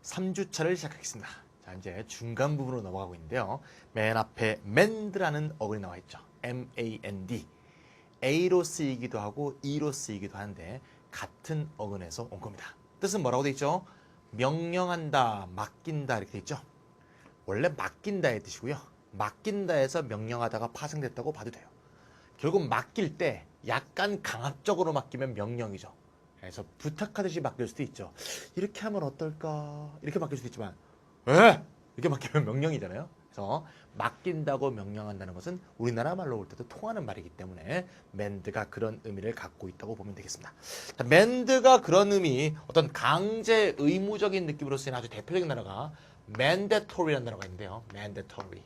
3주차를 시작하겠습니다. 자, 이제 중간 부분으로 넘어가고 있는데요. 맨 앞에 mand라는 어근이 나와 있죠. M-A-N-D. A로 쓰이기도 하고 E로 쓰이기도 하는데 같은 어근에서 온 겁니다. 뜻은 뭐라고 돼 있죠? 명령한다, 맡긴다 이렇게 돼 있죠. 원래 맡긴다의 뜻이고요. 맡긴다에서 명령하다가 파생됐다고 봐도 돼요. 결국 맡길 때 약간 강압적으로 맡기면 명령이죠. 그래서 부탁하듯이 맡길 수도 있죠. 이렇게 하면 어떨까? 이렇게 맡길 수도 있지만 왜? 이렇게 맡기면 명령이잖아요. 그래서 맡긴다고 명령한다는 것은 우리나라 말로 볼 때도 통하는 말이기 때문에 mand가 그런 의미를 갖고 있다고 보면 되겠습니다. 자, mand가 그런 의미, 어떤 강제 의무적인 느낌으로 쓰이는 아주 대표적인 단어가 mandatory라는 단어가 있는데요. mandatory.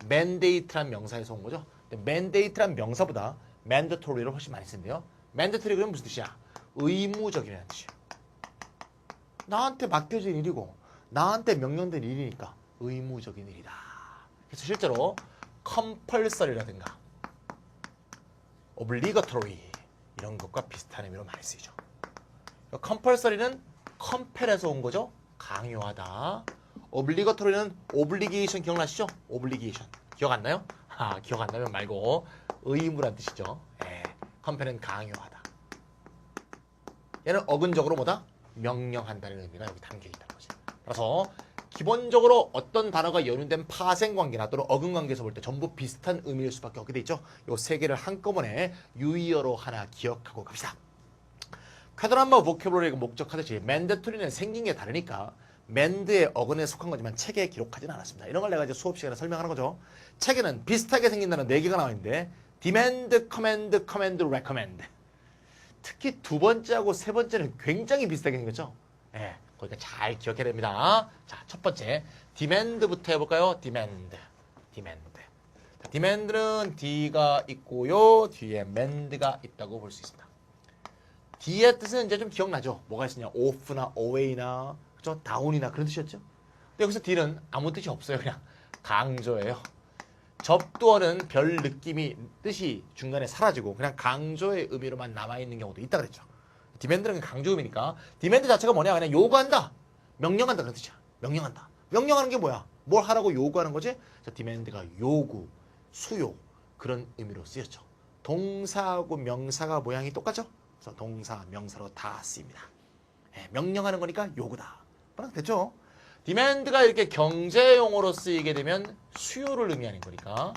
mandate란 명사에서 온 거죠. mandate란 명사보다 mandatory를 훨씬 많이 쓰는데요. mandatory 그러면 무슨 뜻이야? 의무적이라는 뜻이에요. 나한테 맡겨진 일이고 나한테 명령된 일이니까 의무적인 일이다. 그래서 실제로 compulsory라든가 obligatory 이런 것과 비슷한 의미로 많이 쓰이죠. compulsory는 compel에서 온 거죠. 강요하다. obligatory는 obligation 기억나시죠? obligation. 기억 안 나요? 기억 안 나면 말고 의무란 뜻이죠. compel은 강요하다. 얘는 어근적으로 뭐다? 명령한다는 의미가 여기 담겨 있다는 거지. 그래서 기본적으로 어떤 단어가 연유된 파생관계나 또는 어근관계에서 볼 때 전부 비슷한 의미일 수밖에 없게 돼 있죠. 요 세 개를 한꺼번에 유의어로 하나 기억하고 갑시다. 쿼드란마 보캐블러리가 목적하듯이 mandatory는 생긴 게 다르니까 mand의 어근에 속한 거지만 책에 기록하지는 않았습니다. 이런 걸 내가 이제 수업 시간에 설명하는 거죠. 책에는 비슷하게 생긴 단어 4개가 나와 있는데 demand, command, command, recommend. 특히 두 번째하고 세 번째는 굉장히 비슷하게 생겼죠. 그러니까 잘 기억해야 됩니다. 자, 첫 번째 demand부터 해볼까요? demand. 자, demand는 D가 있고요. 뒤에 mand가 있다고 볼 수 있습니다. D의 뜻은 이제 좀 기억나죠? 뭐가 있으냐? off나 away나 그죠? down이나 그런 뜻이었죠? 근데 여기서 D는 아무 뜻이 없어요. 그냥 강조예요. 접두어는 별 느낌이 뜻이 중간에 사라지고 그냥 강조의 의미로만 남아있는 경우도 있다 그랬죠. 디맨드는 강조 의미니까 디맨드 자체가 뭐냐? 그냥 요구한다, 명령한다 그런 뜻이야. 명령한다. 명령하는 게 뭐야? 뭘 하라고 요구하는 거지? 자, 디맨드가 요구, 수요 그런 의미로 쓰였죠. 동사하고 명사가 모양이 똑같죠? 그래서 동사, 명사로 다 쓰입니다. 명령하는 거니까 요구다. 됐죠? 디맨드가 이렇게 경제용어로 쓰이게 되면 수요를 의미하는 거니까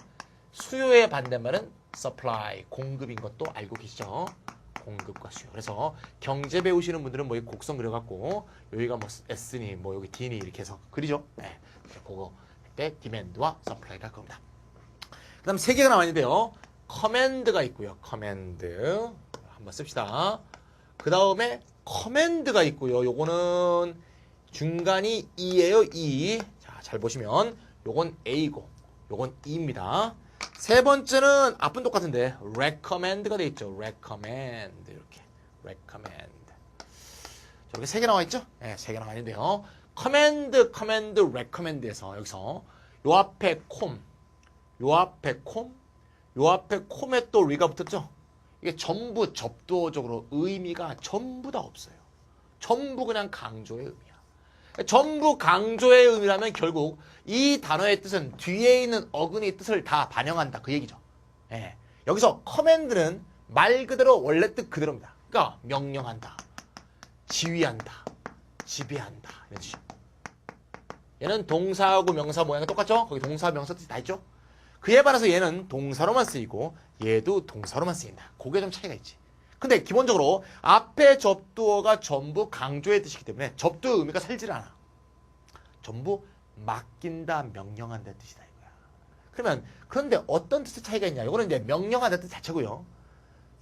수요의 반대말은 supply, 공급인 것도 알고 계시죠? 공급과 수요. 그래서 경제 배우시는 분들은 뭐 곡선 그려갖고 여기가 뭐 S니 뭐 여기 D니 이렇게 해서 그리죠? 그거 할 때 demand와 supply가 할 겁니다. 그 다음 3개가 나와 있는데요. command가 있고요. command 한번 씁시다. 그 다음에 command가 있고요. 요거는 중간이 E예요. E. 자, 잘 보시면 요건 A고 요건 E입니다. 세 번째는 앞은 똑같은데 recommend가 돼 있죠. recommend 이렇게 recommend. 저렇게 3개 나와 있죠? 3개 나와 있는데요. command, recommend에서 여기서 요 앞에 콤, 요 앞에 콤, 요 앞에 콤에 또 리가 붙었죠? 이게 전부 접두어적으로 의미가 전부 다 없어요. 전부 그냥 강조의 의미야. 전부 강조의 의미라면 결국 이 단어의 뜻은 뒤에 있는 어근의 뜻을 다 반영한다 그 얘기죠. 여기서 커맨드는 말 그대로 원래 뜻 그대로입니다. 그러니까 명령한다, 지휘한다, 지배한다 이런 뜻이죠. 얘는 동사하고 명사 모양이 똑같죠? 거기 동사, 명사 뜻이 다 있죠? 그에 반해서 얘는 동사로만 쓰이고 얘도 동사로만 쓰인다. 그게 좀 차이가 있지. 근데 기본적으로 앞에 접두어가 전부 강조의 뜻이기 때문에 접두의 의미가 살질 않아. 전부 맡긴다, 명령한다 뜻이다 이거야. 그러면 그런데 어떤 뜻의 차이가 있냐? 이거는 이제 명령한다 뜻 자체고요.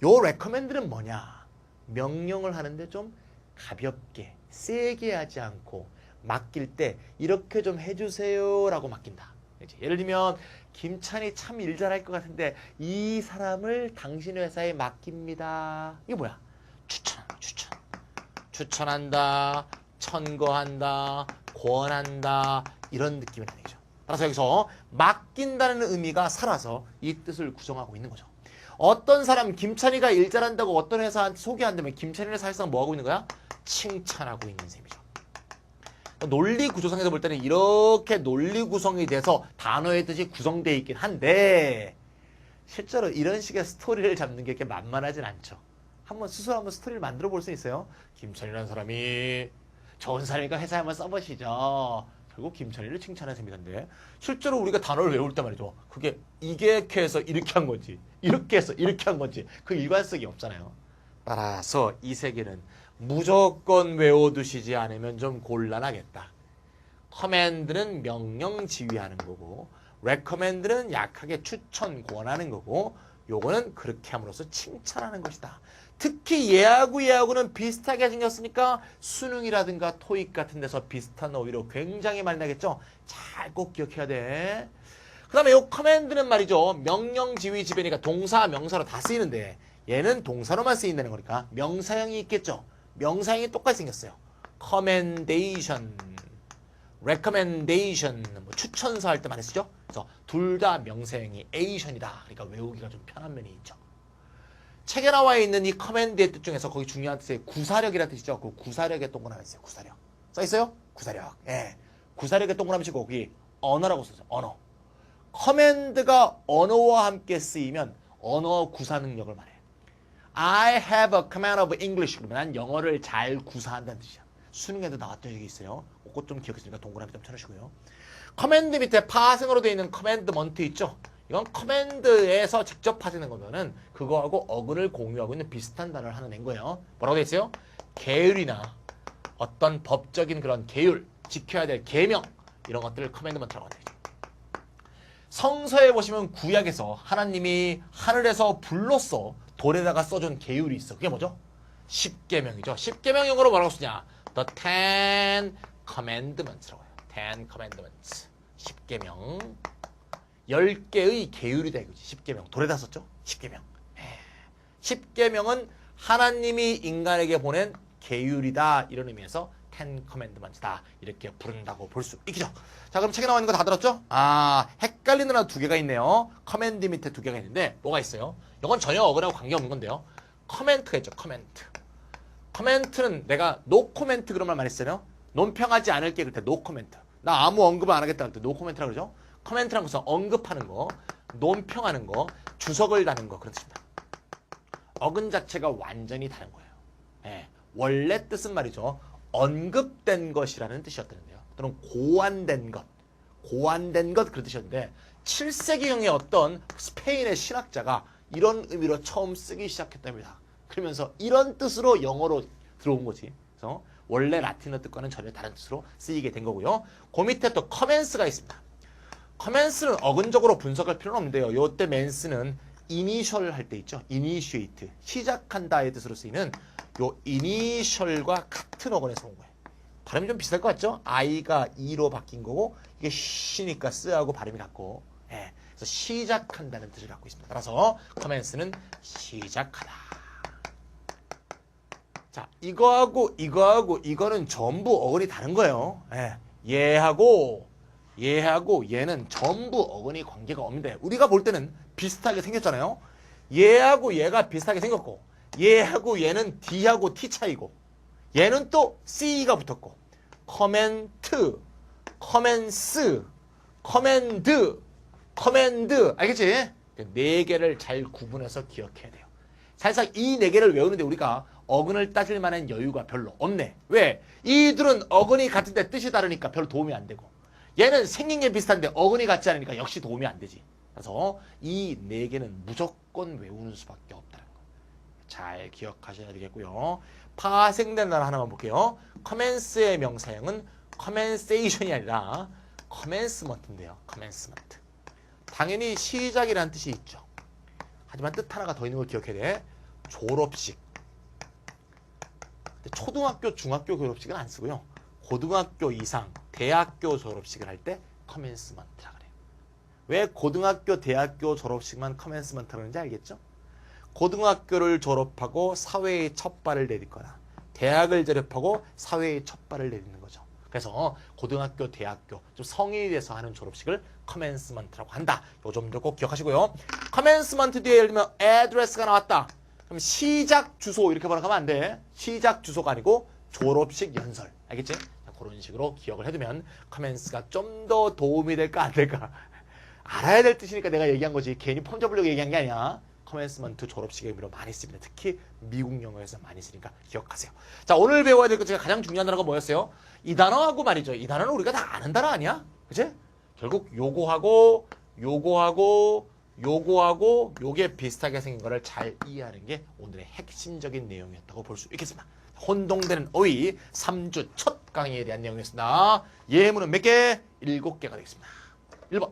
요 recommend는 뭐냐? 명령을 하는데 좀 가볍게, 세게 하지 않고 맡길 때 이렇게 좀 해주세요라고 맡긴다. 예를 들면 김찬이 참 일 잘할 것 같은데 이 사람을 당신 회사에 맡깁니다. 이게 뭐야? 추천한다, 천거한다, 권한다 이런 느낌이라는 얘기죠. 따라서 여기서 맡긴다는 의미가 살아서 이 뜻을 구성하고 있는 거죠. 어떤 사람 김찬이가 일 잘한다고 어떤 회사한테 소개한다면 김찬이는 사실상 뭐하고 있는 거야? 칭찬하고 있는 셈이죠. 논리 구조상에서 볼 때는 이렇게 논리 구성이 돼서 단어의 뜻이 구성되어 있긴 한데 실제로 이런 식의 스토리를 잡는 게 이렇게 만만하진 않죠. 스스로 한번 스토리를 만들어 볼 수 있어요. 김천이라는 사람이 좋은 사람이니까 회사에 한번 써보시죠. 결국 김천이를 칭찬한 셈이던데 실제로 우리가 단어를 외울 때 말이죠. 그게 이렇게 해서 이렇게 한 건지 이렇게 해서 이렇게 한 건지 그 일관성이 없잖아요. 따라서 이 세계는 무조건 외워두시지 않으면 좀 곤란하겠다. 커맨드는 명령 지휘하는 거고 recommend는 약하게 추천 권하는 거고 요거는 그렇게 함으로써 칭찬하는 것이다. 특히 얘하고는 비슷하게 생겼으니까 수능이라든가 토익 같은 데서 비슷한 어휘로 굉장히 많이 나겠죠. 잘 꼭 기억해야 돼. 그 다음에 요 커맨드는 말이죠. 명령 지휘 지배니까 동사 명사로 다 쓰이는데 얘는 동사로만 쓰인다는 거니까 명사형이 있겠죠. 명사형이 똑같이 생겼어요. commendation, recommendation, 뭐 추천서 할 때 많이 쓰죠. 그래서 둘 다 명사형이 ation이다. 그러니까 외우기가 좀 편한 면이 있죠. 책에 나와 있는 이 커맨드의 뜻 중에서 거기 중요한 뜻이 구사력이라는 뜻이죠. 그 구사력의 동그라미 있어요. 구사력. 써 있어요? 구사력. 예. 구사력의 동그라미 치고 거기 언어라고 써요. 언어. 커맨드가 언어와 함께 쓰이면 언어 구사 능력을 말해요. I have a command of English. 그러면 난 영어를 잘 구사한다는 뜻이야. 수능에도 나왔던 적이 있어요. 그것 좀 기억했으니까 동그라미 좀 쳐주시고요. 커맨드 밑에 파생어로 되어 있는 커맨드먼트 있죠? 이건 커맨드에서 직접 파생된 거면은 그거하고 어근을 공유하고 있는 비슷한 단어를 하나 낸 거예요. 뭐라고 돼 있어요? 계율이나 어떤 법적인 그런 계율, 지켜야 될 계명 이런 것들을 커맨드먼트라고 하죠. 성서에 보시면 구약에서 하나님이 하늘에서 불로써 돌에다가 써준 계율이 있어. 그게 뭐죠? 십계명이죠. 십계명 영어로 뭐라고 쓰냐? The Ten Commandments라고 해요. Ten Commandments. 십계명. 10개의 계율이다 이거지. 십계명. 돌에다 썼죠? 십계명. 십계명은 하나님이 인간에게 보낸 계율이다. 이런 의미에서 Ten Commandments다. 이렇게 부른다고 볼 수 있겠죠. 자, 그럼 책에 나와 있는 거 다 들었죠? 헷갈리는 하나 두 개가 있네요. 커맨드 밑에 두 개가 있는데 뭐가 있어요? 이건 전혀 어근하고 관계없는 건데요. 커멘트가 있죠. 커멘트. 커멘트는 내가 노 코멘트 그런 말 많이 써요. 논평하지 않을게 그럴 때 노 코멘트. 나 아무 언급을 안 하겠다 그럴 때 노 코멘트라고 그러죠. 커멘트라는 것은 언급하는 거, 논평하는 거, 주석을 다는 거 그런 뜻입니다. 어근 자체가 완전히 다른 거예요. 예, 원래 뜻은 말이죠. 언급된 것이라는 뜻이었는데요. 또는 고안된 것 그런 뜻이었는데 7세기경의 어떤 스페인의 신학자가 이런 의미로 처음 쓰기 시작했답니다. 그러면서 이런 뜻으로 영어로 들어온 거지. 그래서 원래 라틴어 뜻과는 전혀 다른 뜻으로 쓰이게 된 거고요. 그 밑에 또 커멘스가 있습니다. 커멘스는 어근적으로 분석할 필요는 없는데요. 요때 맨스는 이니셜 할 때 있죠. 이니시에이트, 시작한다의 뜻으로 쓰이는 요 이니셜과 같은 어근에서 온 거예요. 발음이 좀 비슷할 것 같죠? I가 E로 바뀐 거고 이게 C니까 쓰하고 발음이 같고 예, 그래서 시작한다는 뜻을 갖고 있습니다. 따라서 커멘스는 시작하다. 자, 이거하고 이거는 전부 어근이 다른 거예요. 예, 얘하고 얘는 전부 어근이 관계가 없는데 우리가 볼 때는 비슷하게 생겼잖아요. 얘하고 얘가 비슷하게 생겼고 얘하고 얘는 D하고 T 차이고 얘는 또 C가 붙었고 커멘트, 커멘스, 커맨드 알겠지? 네 개를 잘 구분해서 기억해야 돼요. 사실상 이 네 개를 외우는데 우리가 어근을 따질 만한 여유가 별로 없네. 왜? 이들은 어근이 같은데 뜻이 다르니까 별로 도움이 안 되고 얘는 생긴 게 비슷한데 어근이 같지 않으니까 역시 도움이 안 되지. 그래서 이 네 개는 무조건 외우는 수밖에 없다는 거. 잘 기억하셔야 되겠고요. 파생된 단어 하나만 볼게요. 커맨스의 명사형은 커맨세이션이 아니라 커맨스먼트인데요. 커맨스먼트. 당연히 시작이라는 뜻이 있죠. 하지만 뜻 하나가 더 있는 걸 기억해야 돼. 졸업식. 초등학교, 중학교 졸업식은 안 쓰고요. 고등학교 이상, 대학교 졸업식을 할 때 커맨스먼트라 그래요. 왜 고등학교, 대학교 졸업식만 커맨스먼트라고 하는지 알겠죠? 고등학교를 졸업하고 사회의 첫 발을 내딛거나 대학을 졸업하고 사회의 첫 발을 내딛는 거죠. 그래서 고등학교, 대학교 좀 성인이 돼서 하는 졸업식을 커맨스먼트라고 한다. 요 점도 꼭 기억하시고요. 커맨스먼트 뒤에 예를 들면 애드레스가 나왔다. 그럼 시작 주소 이렇게 번역하면 안 돼. 시작 주소가 아니고 졸업식 연설. 알겠지? 그런 식으로 기억을 해두면 commence가 좀 더 도움이 될까 안 될까 알아야 될 뜻이니까 내가 얘기한 거지. 괜히 폼 잡으려고 얘기한 게 아니야. commencement 졸업식의 의미로 많이 씁니다. 특히 미국 영어에서 많이 쓰니까 기억하세요. 자, 오늘 배워야 될 것 중에 가장 중요한 단어가 뭐였어요? 이 단어하고 말이죠. 이 단어는 우리가 다 아는 단어 아니야? 그치? 결국 요거하고 요게 비슷하게 생긴 거를 잘 이해하는 게 오늘의 핵심적인 내용이었다고 볼 수 있겠습니다. 혼동되는 어휘 3주 첫 강의에 대한 내용이었습니다. 예문은 몇 개? 7개가 되겠습니다. 1번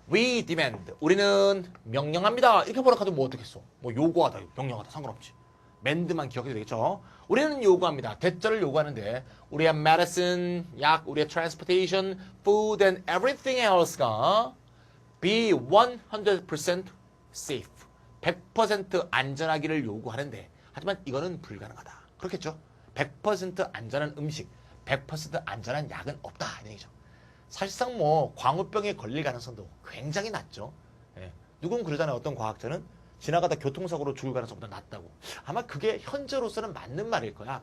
We demand. 우리는 명령합니다. 이렇게 번역하면 뭐 어떻겠어? 뭐 요구하다, 명령하다 상관없지. mand만 기억해도 되겠죠? 우리는 요구합니다. 대절을 요구하는데 우리의 medicine, 약, 우리의 transportation, food and everything else가 be 100% safe. 100% 안전하기를 요구하는데 하지만 이거는 불가능하다. 그렇겠죠? 100% 안전한 음식, 100% 안전한 약은 없다. 이런 얘기죠. 사실상 뭐 광우병에 걸릴 가능성도 굉장히 낮죠. 예. 누군 그러잖아요. 어떤 과학자는 지나가다 교통사고로 죽을 가능성보다 낮다고. 아마 그게 현재로서는 맞는 말일 거야.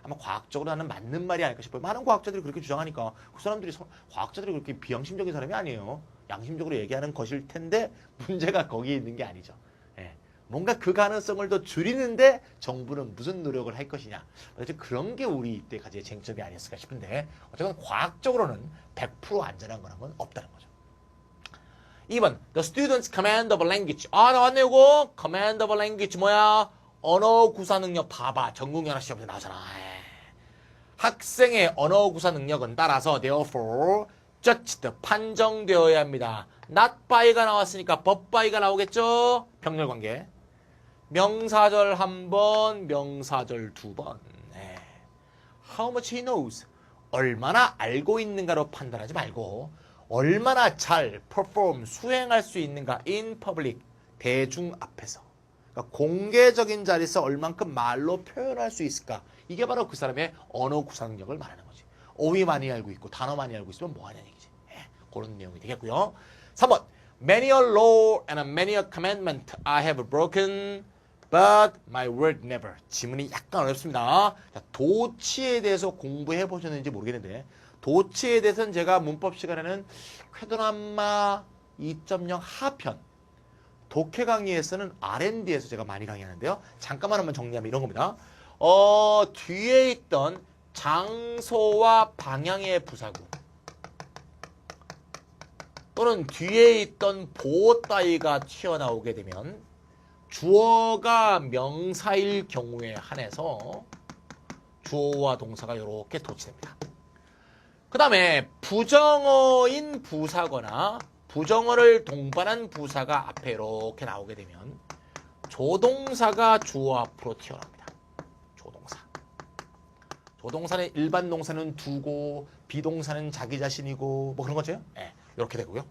아마 과학적으로는 맞는 말이 아닐까 싶어요. 많은 과학자들이 그렇게 주장하니까 그 사람들이 과학자들이 그렇게 비양심적인 사람이 아니에요. 양심적으로 얘기하는 것일 텐데 문제가 거기에 있는 게 아니죠. 예. 뭔가 그 가능성을 더 줄이는데 정부는 무슨 노력을 할 것이냐. 그런 게 우리 이때 가지의 쟁점이 아니었을까 싶은데 어쨌든 과학적으로는 100% 안전한 거란 건 없다는 거죠. 2번 The student's command of language. 나왔네 요거. command of language 뭐야? 언어 구사 능력. 봐봐. 전국연합 시험에 나오잖아. 학생의 언어 구사 능력은 따라서 therefore judged 판정되어야 합니다. not by가 나왔으니까 but by가 나오겠죠? 병렬관계. 명사절 1번, 명사절 2번. 네. How much he knows. 얼마나 알고 있는가로 판단하지 말고 얼마나 잘 perform, 수행할 수 있는가 in public, 대중 앞에서. 그러니까 공개적인 자리에서 얼만큼 말로 표현할 수 있을까. 이게 바로 그 사람의 언어 구사 능력을 말하는 거지. 어휘 많이 알고 있고 단어 많이 알고 있으면 뭐하냐는 얘기지. 그런 내용이 되겠고요. 3번 Many a law and many a commandment I have broken, but my word never. 지문이 약간 어렵습니다. 자, 도치에 대해서 공부해 보셨는지 모르겠는데 도치에 대해서는 제가 문법 시간에는 쾌도남마 2.0 하편 독해 강의에서는 R&D에서 제가 많이 강의하는데요. 잠깐만 한번 정리하면 이런 겁니다. 뒤에 있던 장소와 방향의 부사구 또는 뒤에 있던 보호 따위가 튀어나오게 되면 주어가 명사일 경우에 한해서 주어와 동사가 이렇게 도치됩니다. 그 다음에 부정어인 부사거나 부정어를 동반한 부사가 앞에 이렇게 나오게 되면 조동사가 주어 앞으로 튀어나옵니다. 조동사. 조동사는 일반 동사는 두고 비동사는 자기 자신이고 뭐 그런 거죠? 네, 이렇게 되고요.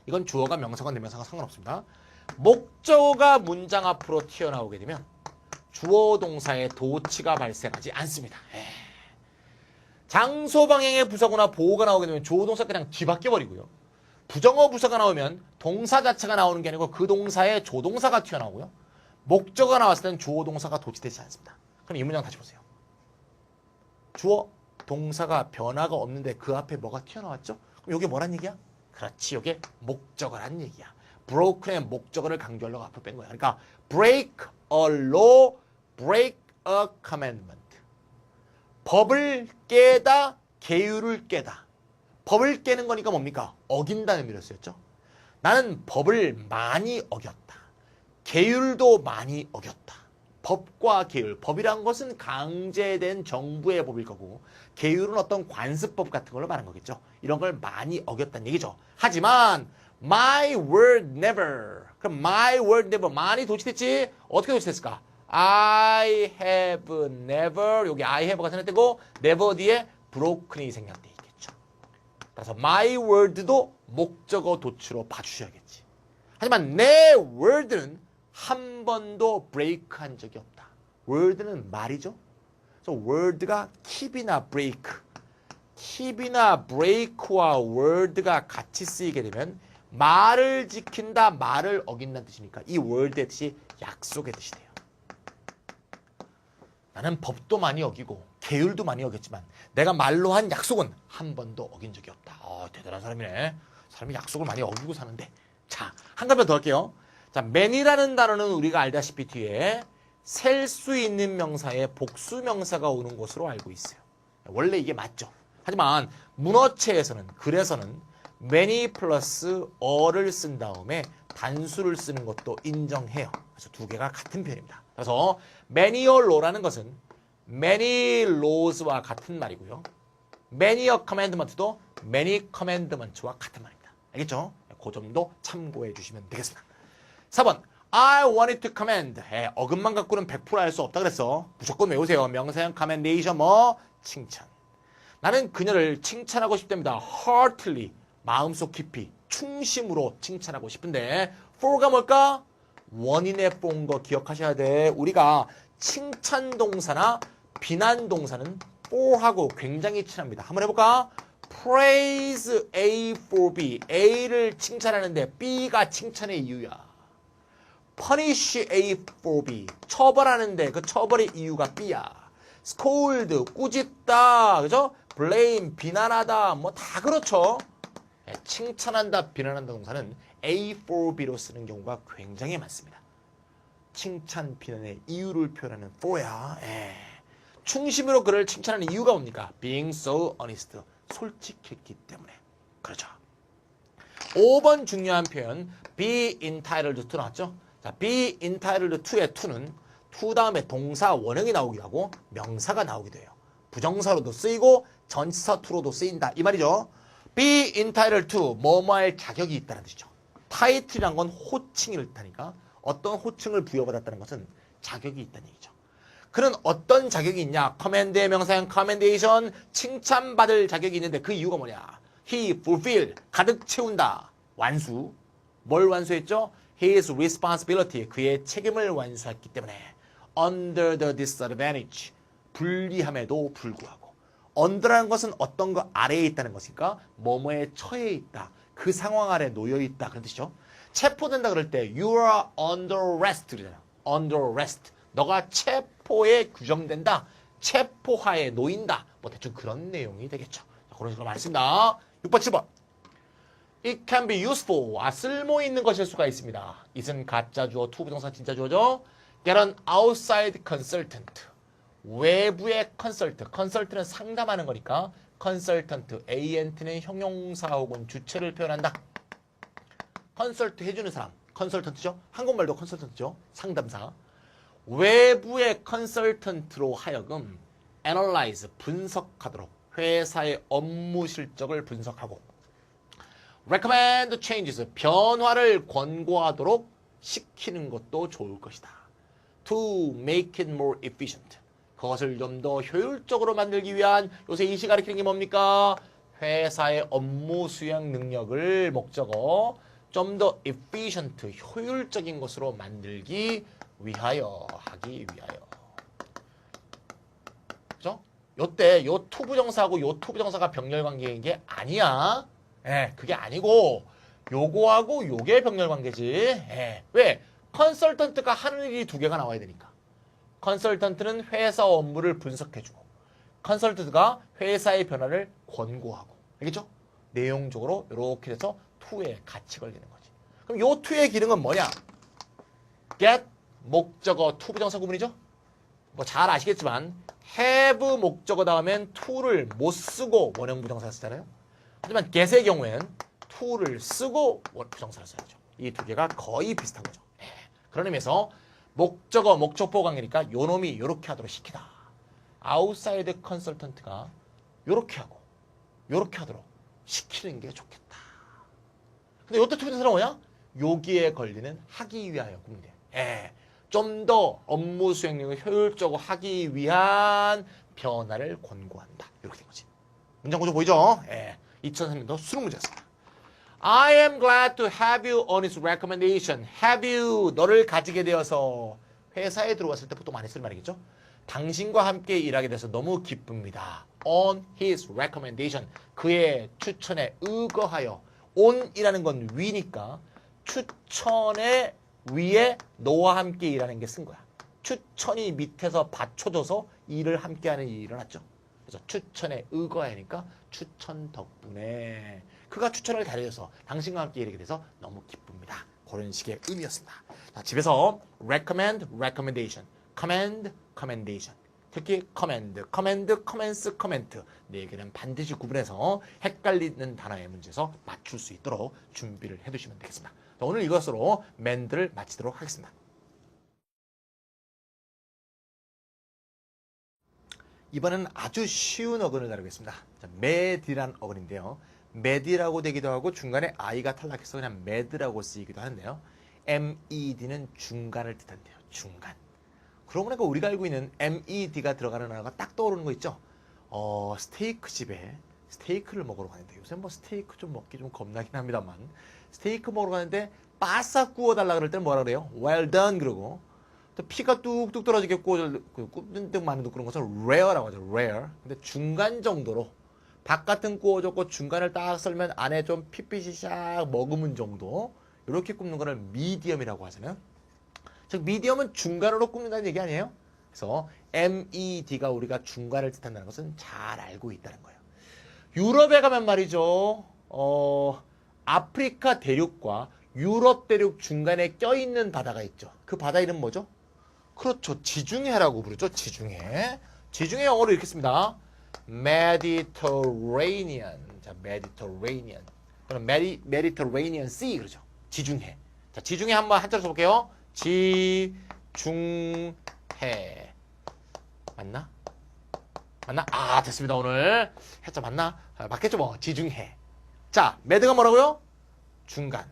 이건 주어가 명사가 대명사가 상관없습니다. 목적어가 문장 앞으로 튀어나오게 되면 주어 동사의 도치가 발생하지 않습니다. 장소 방향의 부사거나 보호가 나오게 되면 주어 동사 그냥 뒤바뀌어 버리고요. 부정어 부사가 나오면 동사 자체가 나오는 게 아니고 그 동사의 조동사가 튀어나오고요. 목적어가 나왔을 때는 주어 동사가 도치되지 않습니다. 그럼 이 문장 다시 보세요. 주어 동사가 변화가 없는데 그 앞에 뭐가 튀어나왔죠? 그럼 이게 뭐란 얘기야? 그렇지, 이게 목적어란 얘기야. broken의 목적어를 강조하려고 앞으로 뺀 거야. 그러니까 break a law, break a commandment. 법을 깨다, 계율을 깨다. 법을 깨는 거니까 뭡니까? 어긴다는 의미로 쓰였죠. 나는 법을 많이 어겼다. 계율도 많이 어겼다. 법과 계율. 법이란 것은 강제된 정부의 법일 거고 계율은 어떤 관습법 같은 걸로 말한 거겠죠. 이런 걸 많이 어겼다는 얘기죠. 하지만 my word never. 그럼 my word never. 많이 도치됐지? 어떻게 도치됐을까? I have never. 여기 I have가 생략되고 never 뒤에 broken이 생략돼 있겠죠. 그래서 my word도 목적어 도치로 봐주셔야겠지. 하지만 내 word는 한 번도 break 한 적이 없다. word는 말이죠. 그래서 word가 keep이나 break와 word가 같이 쓰이게 되면 말을 지킨다, 말을 어긴다는 뜻이니까 이 word의 뜻이 약속의 뜻이 돼요. 나는 법도 많이 어기고 계율도 많이 어겼지만 내가 말로 한 약속은 한 번도 어긴 적이 없다. 대단한 사람이네. 사람이 약속을 많이 어기고 사는데. 자, 한 가지 더 할게요. 자, man이라는 단어는 우리가 알다시피 뒤에 셀 수 있는 명사에 복수 명사가 오는 것으로 알고 있어요. 원래 이게 맞죠. 하지만 문어체에서는 그래서는 many 플러스 어를 쓴 다음에 단수를 쓰는 것도 인정해요. 그래서 두 개가 같은 편입니다. 그래서 many a law라는 것은 many laws와 같은 말이고요. many a commandment도 many commandments와 같은 말입니다. 알겠죠? 그 점도 참고해 주시면 되겠습니다. 4번 I wanted to commend. 어근만 갖고는 100% 알 수 없다 그랬어. 무조건 외우세요. 명사형 commendation 뭐 칭찬. 나는 그녀를 칭찬하고 싶답니다. heartily 마음속 깊이 충심으로 칭찬하고 싶은데 for가 뭘까? 원인에 for인 거 기억하셔야 돼. 우리가 칭찬 동사나 비난 동사는 for하고 굉장히 친합니다. 한번 해볼까? praise A for B. A를 칭찬하는데 B가 칭찬의 이유야. punish A for B. 처벌하는데 그 처벌의 이유가 B야. scold 꾸짖다. 그죠? blame 비난하다. 뭐 다 그렇죠. 칭찬한다, 비난한다 동사는 A for B로 쓰는 경우가 굉장히 많습니다. 칭찬, 비난의 이유를 표현하는 for야. 충심으로 그를 칭찬하는 이유가 뭡니까? Being so honest. 솔직했기 때문에. 그렇죠. 5번 중요한 표현 be entitled to 나왔죠? 자, be entitled to의 to는 to 다음에 동사 원형이 나오기도 하고 명사가 나오기도 해요. 부정사로도 쓰이고 전치사 to로도 쓰인다. 이 말이죠. be entitled to 뭐뭐할 자격이 있다는 뜻이죠. title이란 건 호칭을 뜻하니까 어떤 호칭을 부여받았다는 것은 자격이 있다는 얘기죠. 그는 어떤 자격이 있냐? 커맨드의 명사형 commendation 칭찬받을 자격이 있는데 그 이유가 뭐냐? He fulfill 가득 채운다. 완수. 뭘 완수했죠? His responsibility 그의 책임을 완수했기 때문에 under the disadvantage 불리함에도 불구하고 under라는 것은 어떤 거 아래에 있다는 것이니까 뭐뭐에 처해 있다. 그 상황 아래 놓여 있다. 그런 뜻이죠. 체포된다 그럴 때 you are under arrest 그러잖아요. under arrest. 너가 체포에 규정된다. 체포하에 놓인다. 뭐 대충 그런 내용이 되겠죠. 자, 그런 식으로 말했습니다. 6번, 7번. It can be useful. 쓸모 있는 것일 수가 있습니다. it은 가짜 주어, to 부정사 진짜 주어죠. Get an outside consultant. 외부의 컨설트. 컨설트는 상담하는 거니까 컨설턴트. ANT는 형용사 혹은 주체를 표현한다. 컨설트 해주는 사람. 컨설턴트죠. 한국말도 컨설턴트죠. 상담사. 외부의 컨설턴트로 하여금 analyze, 분석하도록 회사의 업무 실적을 분석하고 recommend changes, 변화를 권고하도록 시키는 것도 좋을 것이다. to make it more efficient, 그것을 좀 더 효율적으로 만들기 위한 요새 이시 가리키는 게 뭡니까? 회사의 업무 수행 능력을 목적어 좀 더 efficient, 효율적인 것으로 만들기 위하여, 하기 위하여. 그죠? 요때 요 투부정사하고 요 투부정사가 병렬관계인 게 아니야. 그게 아니고 요거하고 요게 병렬관계지. 왜? 컨설턴트가 하는 일이 두 개가 나와야 되니까. 컨설턴트는 회사 업무를 분석해주고 컨설턴트가 회사의 변화를 권고하고. 알겠죠? 내용적으로 이렇게 돼서 투에 같이 걸리는 거지. 그럼 요 투의 기능은 뭐냐? get 목적어 투부정사 구문이죠. 뭐 잘 아시겠지만 have 목적어 다음엔 to를 못 쓰고 원형 부정사 쓰잖아요. 하지만 get의 경우엔 to를 쓰고 부정사를 써야죠. 이 두 개가 거의 비슷한 거죠. 그런 의미에서 목적어 목적보 관계니까 요 놈이 요렇게 하도록 시키다. 아웃사이드 컨설턴트가 요렇게 하고 요렇게 하도록 시키는 게 좋겠다. 근데 요때 투부정사는 뭐냐? 여기에 걸리는 하기 위하여 구문이에요. 좀 더 업무 수행력을 효율적으로 하기 위한 변화를 권고한다. 이렇게 된 거지. 문장 구조 보이죠? 2003년도 수능 문제였습니다. I am glad to have you on his recommendation. have you, 너를 가지게 되어서 회사에 들어왔을 때 보통 많이 쓰는 말이겠죠? 당신과 함께 일하게 돼서 너무 기쁩니다. on his recommendation. 그의 추천에 의거하여. on이라는 건 위니까 추천에 위에 너와 함께 일하는 게 쓴 거야. 추천이 밑에서 받쳐줘서 일을 함께하는 일이 일어났죠. 그래서 추천에 의거하니까 추천 덕분에 그가 추천을 잘해줘서 당신과 함께 일하게 돼서 너무 기쁩니다. 그런 식의 의미였습니다. 자, 집에서 recommend, recommendation, commend, commendation. 특히 command, command, commence, comment 네 개는 반드시 구분해서 헷갈리는 단어의 문제에서 맞출 수 있도록 준비를 해두시면 되겠습니다. 자, 오늘 이것으로 맨들을 마치도록 하겠습니다. 이번은 아주 쉬운 어근을 다루겠습니다. 매디란 어근인데요. 매디라고 되기도 하고 중간에 I가 탈락해서 그냥 매드라고 쓰이기도 하는데요. MED는 중간을 뜻한대요. 중간. 그러고 보니까 우리가 알고 있는 MED가 들어가는 단어가 딱 떠오르는 거 있죠? 스테이크 집에 스테이크를 먹으러 가는데 요새 뭐 스테이크 좀 먹기 좀 겁나긴 합니다만 스테이크 먹으러 가는데 바싹 구워달라 그럴 때는 뭐라 그래요? Well done 그러고 또 피가 뚝뚝 떨어지게 굽는 듯 마는 듯 그런 것을 rare라고 하죠. rare. 근데 중간 정도로 바깥은 구워졌고 중간을 딱 썰면 안에 좀 핏빛이 샥 머금은 정도 이렇게 굽는 거를 medium이라고 하잖아요. 즉 미디엄은 중간으로 굽는다는 얘기 아니에요? 그래서 MED가 우리가 중간을 뜻한다는 것은 잘 알고 있다는 거예요. 유럽에 가면 말이죠. 아프리카 대륙과 유럽 대륙 중간에 껴있는 바다가 있죠. 그 바다 이름 뭐죠? 그렇죠. 지중해라고 부르죠. 지중해. 지중해 영어로 이렇게 씁니다. Mediterranean. 자, Mediterranean. 그럼 Mediterranean Sea 그러죠. 지중해. 자, 지중해 한번 한자로 써볼게요. 지중해. 맞나? 맞나? 아, 됐습니다. 오늘 해자 맞나? 아, 맞겠죠 뭐. 지중해. 자, 매드가 뭐라고요? 중간.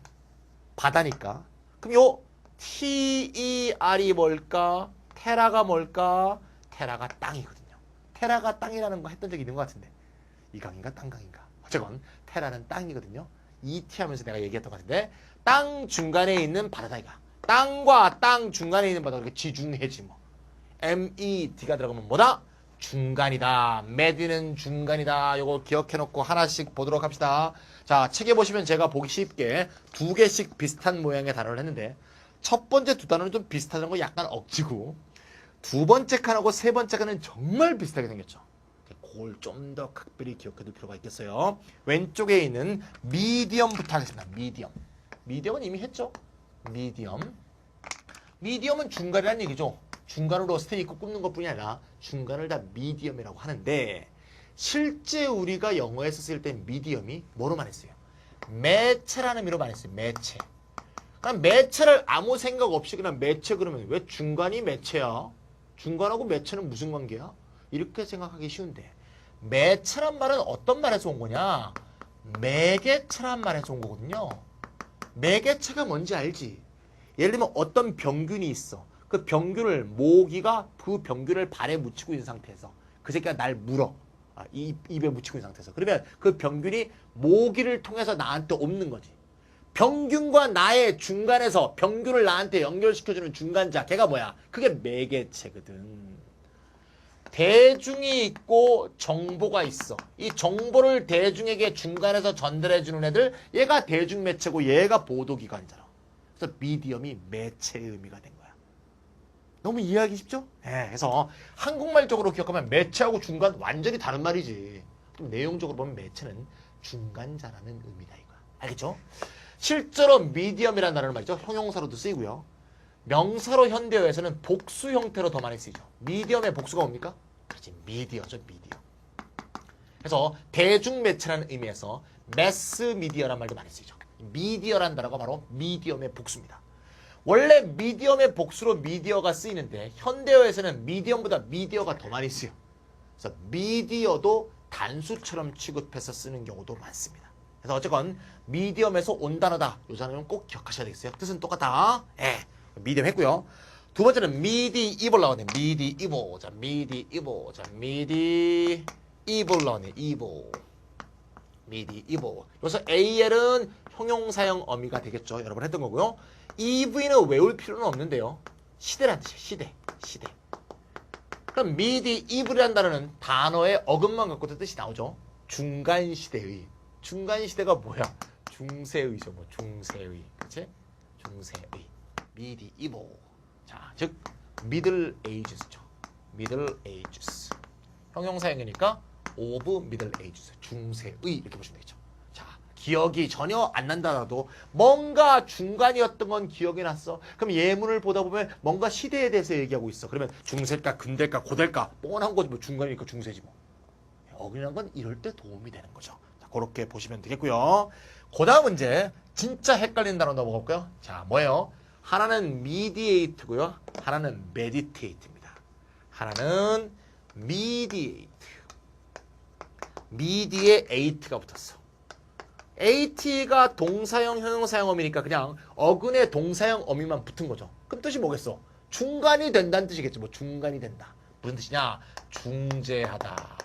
바다니까. 그럼 요 TER이 뭘까? 테라가 뭘까? 테라가 땅이거든요. 테라가 땅이라는 거 했던 적이 있는 것 같은데 이 강인가 땅 강인가? 어쨌건 테라는 땅이거든요. ET 하면서 내가 얘기했던 것 같은데 땅 중간에 있는 바다다 이가. 땅과 땅 중간에 있는 바다가 지중해지 뭐. MED가 들어가면 뭐다? 중간이다. 매드는 중간이다. 요거 기억해놓고 하나씩 보도록 합시다. 자, 책에 보시면 제가 보기 쉽게 두 개씩 비슷한 모양의 단어를 했는데 첫 번째 두 단어는 좀 비슷하다는 거 약간 억지고 두 번째 칸하고 세 번째 칸은 정말 비슷하게 생겼죠. 그걸 좀 더 각별히 기억해둘 필요가 있겠어요. 왼쪽에 있는 미디엄부터 하겠습니다. 미디엄. 미디엄은 이미 했죠. 미디엄. 미디엄은 중간이라는 얘기죠. 중간으로 스테이크 굽는 것뿐이 아니라 중간을 다 미디엄이라고 하는데 실제 우리가 영어에서 쓸 때 미디엄이 뭐로 많이 써요? 매체라는 의미로 많이 써요. 매체. 그럼 매체를 아무 생각 없이 그냥 매체 그러면 왜 중간이 매체야? 중간하고 매체는 무슨 관계야? 이렇게 생각하기 쉬운데 매체란 말은 어떤 말에서 온 거냐? 매개체란 말에서 온 거거든요. 매개체가 뭔지 알지? 예를 들면 어떤 병균이 있어. 그 병균을 모기가 그 병균을 발에 묻히고 있는 상태에서 그 새끼가 날 물어. 입에 묻히고 있는 상태에서. 그러면 그 병균이 모기를 통해서 나한테 옮는 거지. 병균과 나의 중간에서 병균을 나한테 연결시켜주는 중간자. 걔가 뭐야? 그게 매개체거든. 대중이 있고 정보가 있어. 이 정보를 대중에게 중간에서 전달해주는 애들 얘가 대중매체고 얘가 보도기관이잖아. 그래서 미디엄이 매체의 의미가 된 거야. 너무 이해하기 쉽죠? 네, 그래서 한국말적으로 기억하면 매체하고 중간 완전히 다른 말이지. 좀 내용적으로 보면 매체는 중간자라는 의미다 이거야. 알겠죠? 실제로 미디엄이라는 단어는 말이죠. 형용사로도 쓰이고요. 명사로 현대어에서는 복수 형태로 더 많이 쓰이죠. 미디엄의 복수가 뭡니까? 그렇지, 미디어죠, 미디어. 그래서 대중매체라는 의미에서 매스미디어란 말도 많이 쓰이죠. 미디어라는 단어가 바로 미디엄의 복수입니다. 원래 미디엄의 복수로 미디어가 쓰이는데 현대어에서는 미디엄보다 미디어가 더 많이 쓰여. 그래서 미디어도 단수처럼 취급해서 쓰는 경우도 많습니다. 그래서 어쨌건 미디엄에서 온 단어다. 이 단어는 꼭 기억하셔야 되겠어요. 뜻은 똑같다. 예, 미디엄 했고요. 두 번째는 medieval 나오네. medieval. 자, medieval. 자, medieval 나오네. evil. medieval. 여기서 AL은 형용사형 어미가 되겠죠. 여러분 했던 거고요. EV는 외울 필요는 없는데요. 시대란 뜻이에요. 시대. 시대. 그럼 medieval이라는 단어는 단어의 어근만 갖고도 뜻이 나오죠. 중간시대의. 중간시대가 뭐야? 중세의죠. 뭐 중세의. 그치? 중세의. medieval. 자, 즉 middle ages죠. middle ages. 형용사형이니까 of middle ages. 중세의 이렇게 보시면 되겠죠. 자, 기억이 전혀 안 난다라도 뭔가 중간이었던 건 기억이 났어. 그럼 예문을 보다 보면 뭔가 시대에 대해서 얘기하고 있어. 그러면 중세일까, 근대일까, 고대일까 뻔한 거지 뭐 중간이니까 중세지 뭐. 어근이란 건 이럴 때 도움이 되는 거죠. 자, 그렇게 보시면 되겠고요. 그 다음 문제 진짜 헷갈리는 단어 넘어갈까요? 자, 뭐예요? 하나는 mediate고요. 하나는 meditate입니다. 하나는 mediate. medi에 ate가 붙었어. ate가 동사형, 형용사형 어미니까 그냥 어근에 동사형 어미만 붙은 거죠. 그럼 뜻이 뭐겠어? 중간이 된다는 뜻이겠죠. 뭐 중간이 된다. 무슨 뜻이냐? 중재하다.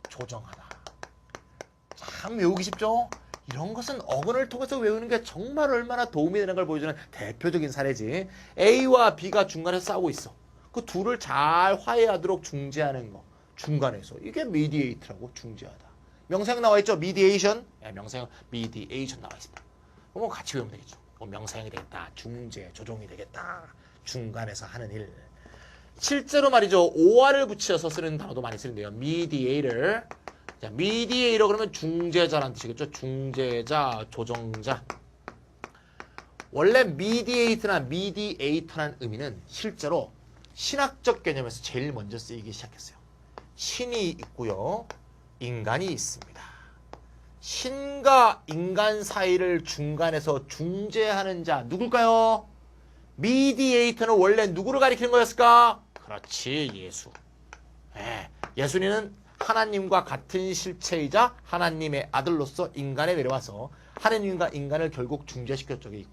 조정하다. 참 외우기 쉽죠? 이런 것은 어근을 통해서 외우는 게 정말 얼마나 도움이 되는 걸 보여주는 대표적인 사례지. A와 B가 중간에서 싸우고 있어. 그 둘을 잘 화해하도록 중재하는 거. 중간에서. 이게 mediate라고 중재하다. 명사형 나와 있죠? mediation. 명사형 mediation 나와 있습니다. 그럼 같이 외우면 되겠죠. 명사형이 되겠다. 중재, 조정이 되겠다. 중간에서 하는 일. 실제로 말이죠. OR을 붙여서 쓰는 단어도 많이 쓰는데요. mediator. 자, mediator 그러면 중재자라는 뜻이겠죠. 중재자, 조정자. 원래 mediate나 mediator라는 의미는 실제로 신학적 개념에서 제일 먼저 쓰이기 시작했어요. 신이 있고요. 인간이 있습니다. 신과 인간 사이를 중간에서 중재하는 자 누굴까요? mediator는 원래 누구를 가리키는 거였을까? 그렇지, 예수. 예수님은 하나님과 같은 실체이자 하나님의 아들로서 인간에 내려와서 하나님과 인간을 결국 중재시켰죠. 이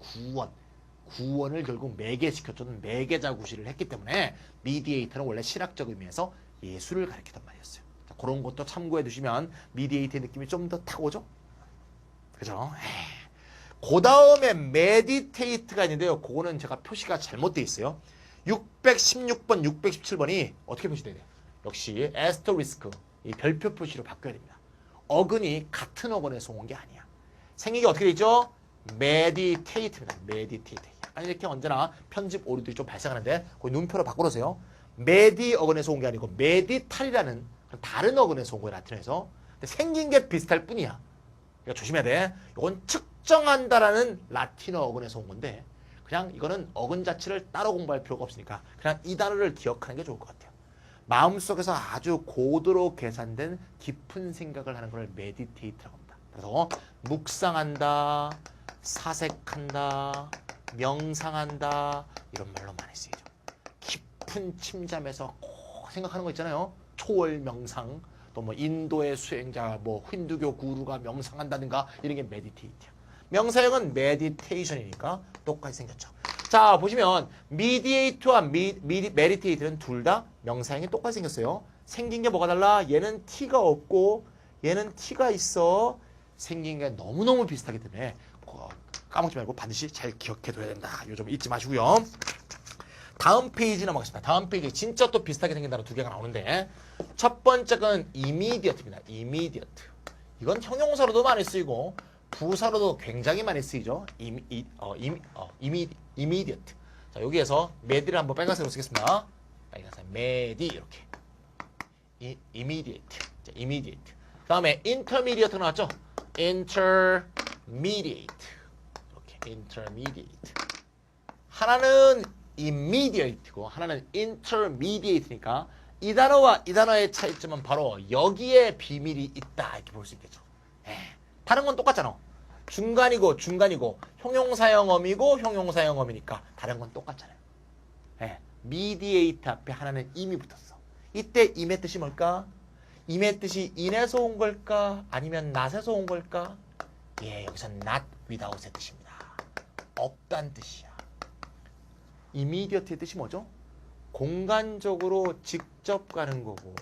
구원을 결국 매개시켰던 매개자 구실을 했기 때문에 미디에이터는 원래 신학적 의미에서 예수를 가리키던 말이었어요. 자, 그런 것도 참고해 두시면 미디에이터의 느낌이 좀 더 탁 오죠? 그죠? 그 다음에 메디테이트가 있는데요. 그거는 제가 표시가 잘못되어 있어요. 616번, 617번이 어떻게 표시돼야 돼요? 역시 에스터리스크, 이 별표 표시로 바뀌어야 됩니다. 어근이 같은 어근에서 온 게 아니야. 생긴 게 어떻게 되죠? 메디테이트입니다. 메디테이트. 약간 이렇게 언제나 편집 오류들이 좀 발생하는데 거기 눈표로 바꿔놓으세요. 메디 어근에서 온 게 아니고 메디탈이라는 다른 어근에서 온 거예요. 라틴어에서. 근데 생긴 게 비슷할 뿐이야. 그러니까 조심해야 돼. 이건 측정한다라는 라틴어 어근에서 온 건데 그냥 이거는 어근 자체를 따로 공부할 필요가 없으니까 그냥 이 단어를 기억하는 게 좋을 것 같아요. 마음속에서 아주 고도로 계산된 깊은 생각을 하는 걸 메디테이트라고 합니다. 그래서 묵상한다, 사색한다, 명상한다 이런 말로 많이 쓰이죠. 깊은 침잠에서 꼭 생각하는 거 있잖아요. 초월 명상, 또 뭐 인도의 수행자, 뭐 힌두교 구루가 명상한다든가 이런 게 메디테이트야. 명사형은 메디테이션이니까 똑같이 생겼죠. 자, 보시면 미디에이트와 메디테이트는 둘 다 명사형이 똑같이 생겼어요. 생긴 게 뭐가 달라? 얘는 T가 없고 얘는 T가 있어. 생긴 게 너무너무 비슷하기 때문에 까먹지 말고 반드시 잘 기억해둬야 된다. 요 점 잊지 마시고요. 다음 페이지 넘어가겠습니다. 다음 페이지 진짜 또 비슷하게 생긴 단어 두 개가 나오는데 첫 번째 건 immediate입니다. immediate. 이건 형용사로도 많이 쓰이고 부사로도 굉장히 많이 쓰이죠. immediate. 자, 여기에서 med를 한번 빨간색으로 쓰겠습니다. 빨간색 medi 이렇게. immediate. 자, immediate. 그 다음에 intermediate 나왔죠? intermediate. 이렇게 intermediate. 하나는 immediate고 하나는 intermediate니까 이 단어와 이 단어의 차이점은 바로 여기에 비밀이 있다 이렇게 볼 수 있겠죠. 다른 건 똑같잖아. 중간이고 형용사형 어미고 형용사형 어미니까 다른 건 똑같잖아요. mediate 앞에 하나는 im이 붙었어. 이때 im의 뜻이 뭘까? im의 뜻이 in에서 온 걸까? 아니면 not에서 온 걸까? 여기서 not without의 뜻입니다. 없다는 뜻이야. immediate의 뜻이 뭐죠? 공간적으로 직접 가는 거고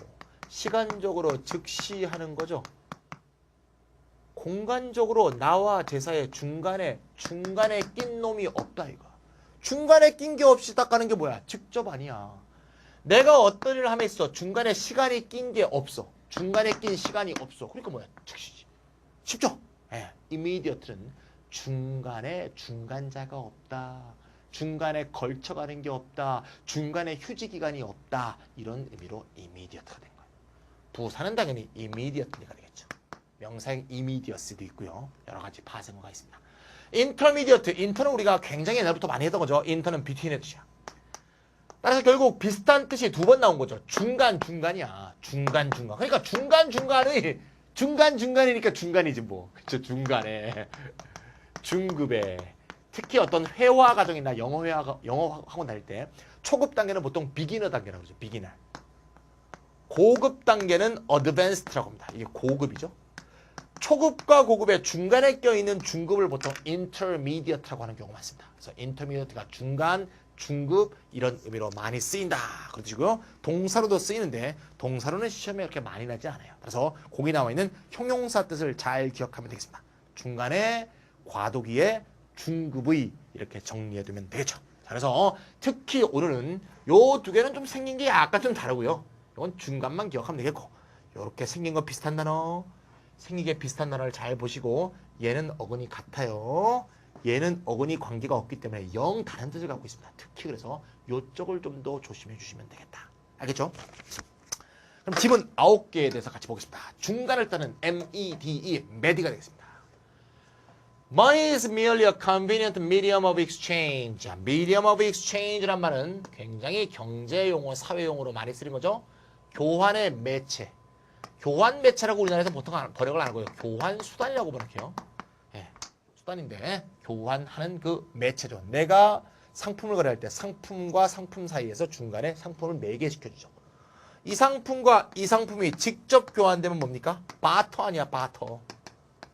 시간적으로 즉시 하는 거죠. 공간적으로 나와 제사의 중간에 낀 놈이 없다 이거. 중간에 낀 게 없이 딱 가는 게 뭐야? 직접 아니야. 내가 어떤 일을 함에 있어 중간에 시간이 낀 게 없어. 중간에 낀 시간이 없어. 그러니까 뭐야? 즉시지. 쉽죠? immediate는 중간에 중간자가 없다. 중간에 걸쳐가는 게 없다. 중간에 휴지 기간이 없다. 이런 의미로 immediate가 된 거예요. 부사는 당연히 immediately가 되겠죠. 명사형 immediacy도 있고요. 여러 가지 파생어가 있습니다. intermediate, inter는 우리가 굉장히 옛날부터 많이 했던 거죠. inter는 between의 뜻이야. 따라서 결국 비슷한 뜻이 두 번 나온 거죠. 중간이야. 중간. 그러니까 중간이니까 중간이지 뭐. 그쵸, 중간에. 중급에. 특히 어떤 회화 과정이나 영어 학원 다닐 때 초급 단계는 보통 비기너 단계라고 그러죠. 비기너. 고급 단계는 어드밴스드라고 합니다. 이게 고급이죠. 초급과 고급의 중간에 껴있는 중급을 보통 intermediate라고 하는 경우가 많습니다. 그래서 intermediate가 중간, 중급 이런 의미로 많이 쓰인다. 그러시고요. 동사로도 쓰이는데 동사로는 시험에 이렇게 많이 나지 않아요. 그래서 거기 나와 있는 형용사 뜻을 잘 기억하면 되겠습니다. 중간에, 과도기에, 중급의 이렇게 정리해두면 되겠죠. 자, 그래서 특히 오늘은 요 두 개는 좀 생긴 게 약간 좀 다르고요. 이건 중간만 기억하면 되겠고 이렇게 생긴 거 비슷한 단어 생기게 비슷한 단어를 잘 보시고 얘는 어근이 같아요. 얘는 어근이 관계가 없기 때문에 영 다른 뜻을 갖고 있습니다. 특히 그래서 이쪽을 좀 더 조심해 주시면 되겠다. 알겠죠? 그럼 지문 9개에 대해서 같이 보겠습니다. 중간을 따는 MEDE, MED가 되겠습니다. Money is merely a convenient medium of exchange. medium of exchange란 말은 굉장히 경제용어, 사회용어로 많이 쓰는 거죠. 교환의 매체. 교환 매체라고 우리나라에서 보통 번역을 안 하고요. 교환 수단이라고 번역해요. 예, 수단인데 교환하는 그 매체죠. 내가 상품을 거래할 때 상품과 상품 사이에서 중간에 상품을 매개시켜주죠. 이 상품과 이 상품이 직접 교환되면 뭡니까? 바터 아니야, 바터.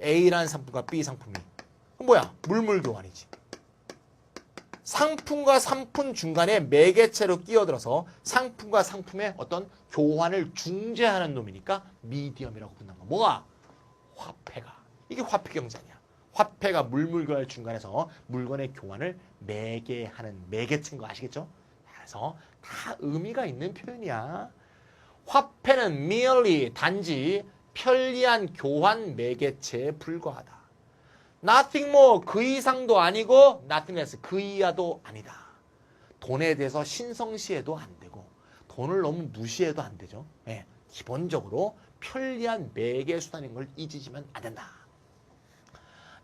A라는 상품과 B 상품이. 그럼 뭐야? 물물 교환이지. 상품과 상품 중간에 매개체로 끼어들어서 상품과 상품의 어떤 교환을 중재하는 놈이니까 미디엄이라고 부르는 거. 뭐가? 화폐가. 이게 화폐 경제 아니야. 화폐가 물물 교환 중간에서 물건의 교환을 매개하는 매개체인 거 아시겠죠? 그래서 다 의미가 있는 표현이야. 화폐는 merely 단지 편리한 교환 매개체에 불과하다. Nothing more, 그 이상도 아니고 nothing less, 그 이하도 아니다. 돈에 대해서 신성시해도 안 되고 돈을 너무 무시해도 안 되죠. 네, 기본적으로 편리한 매개 수단인 걸 잊으시면 안 된다.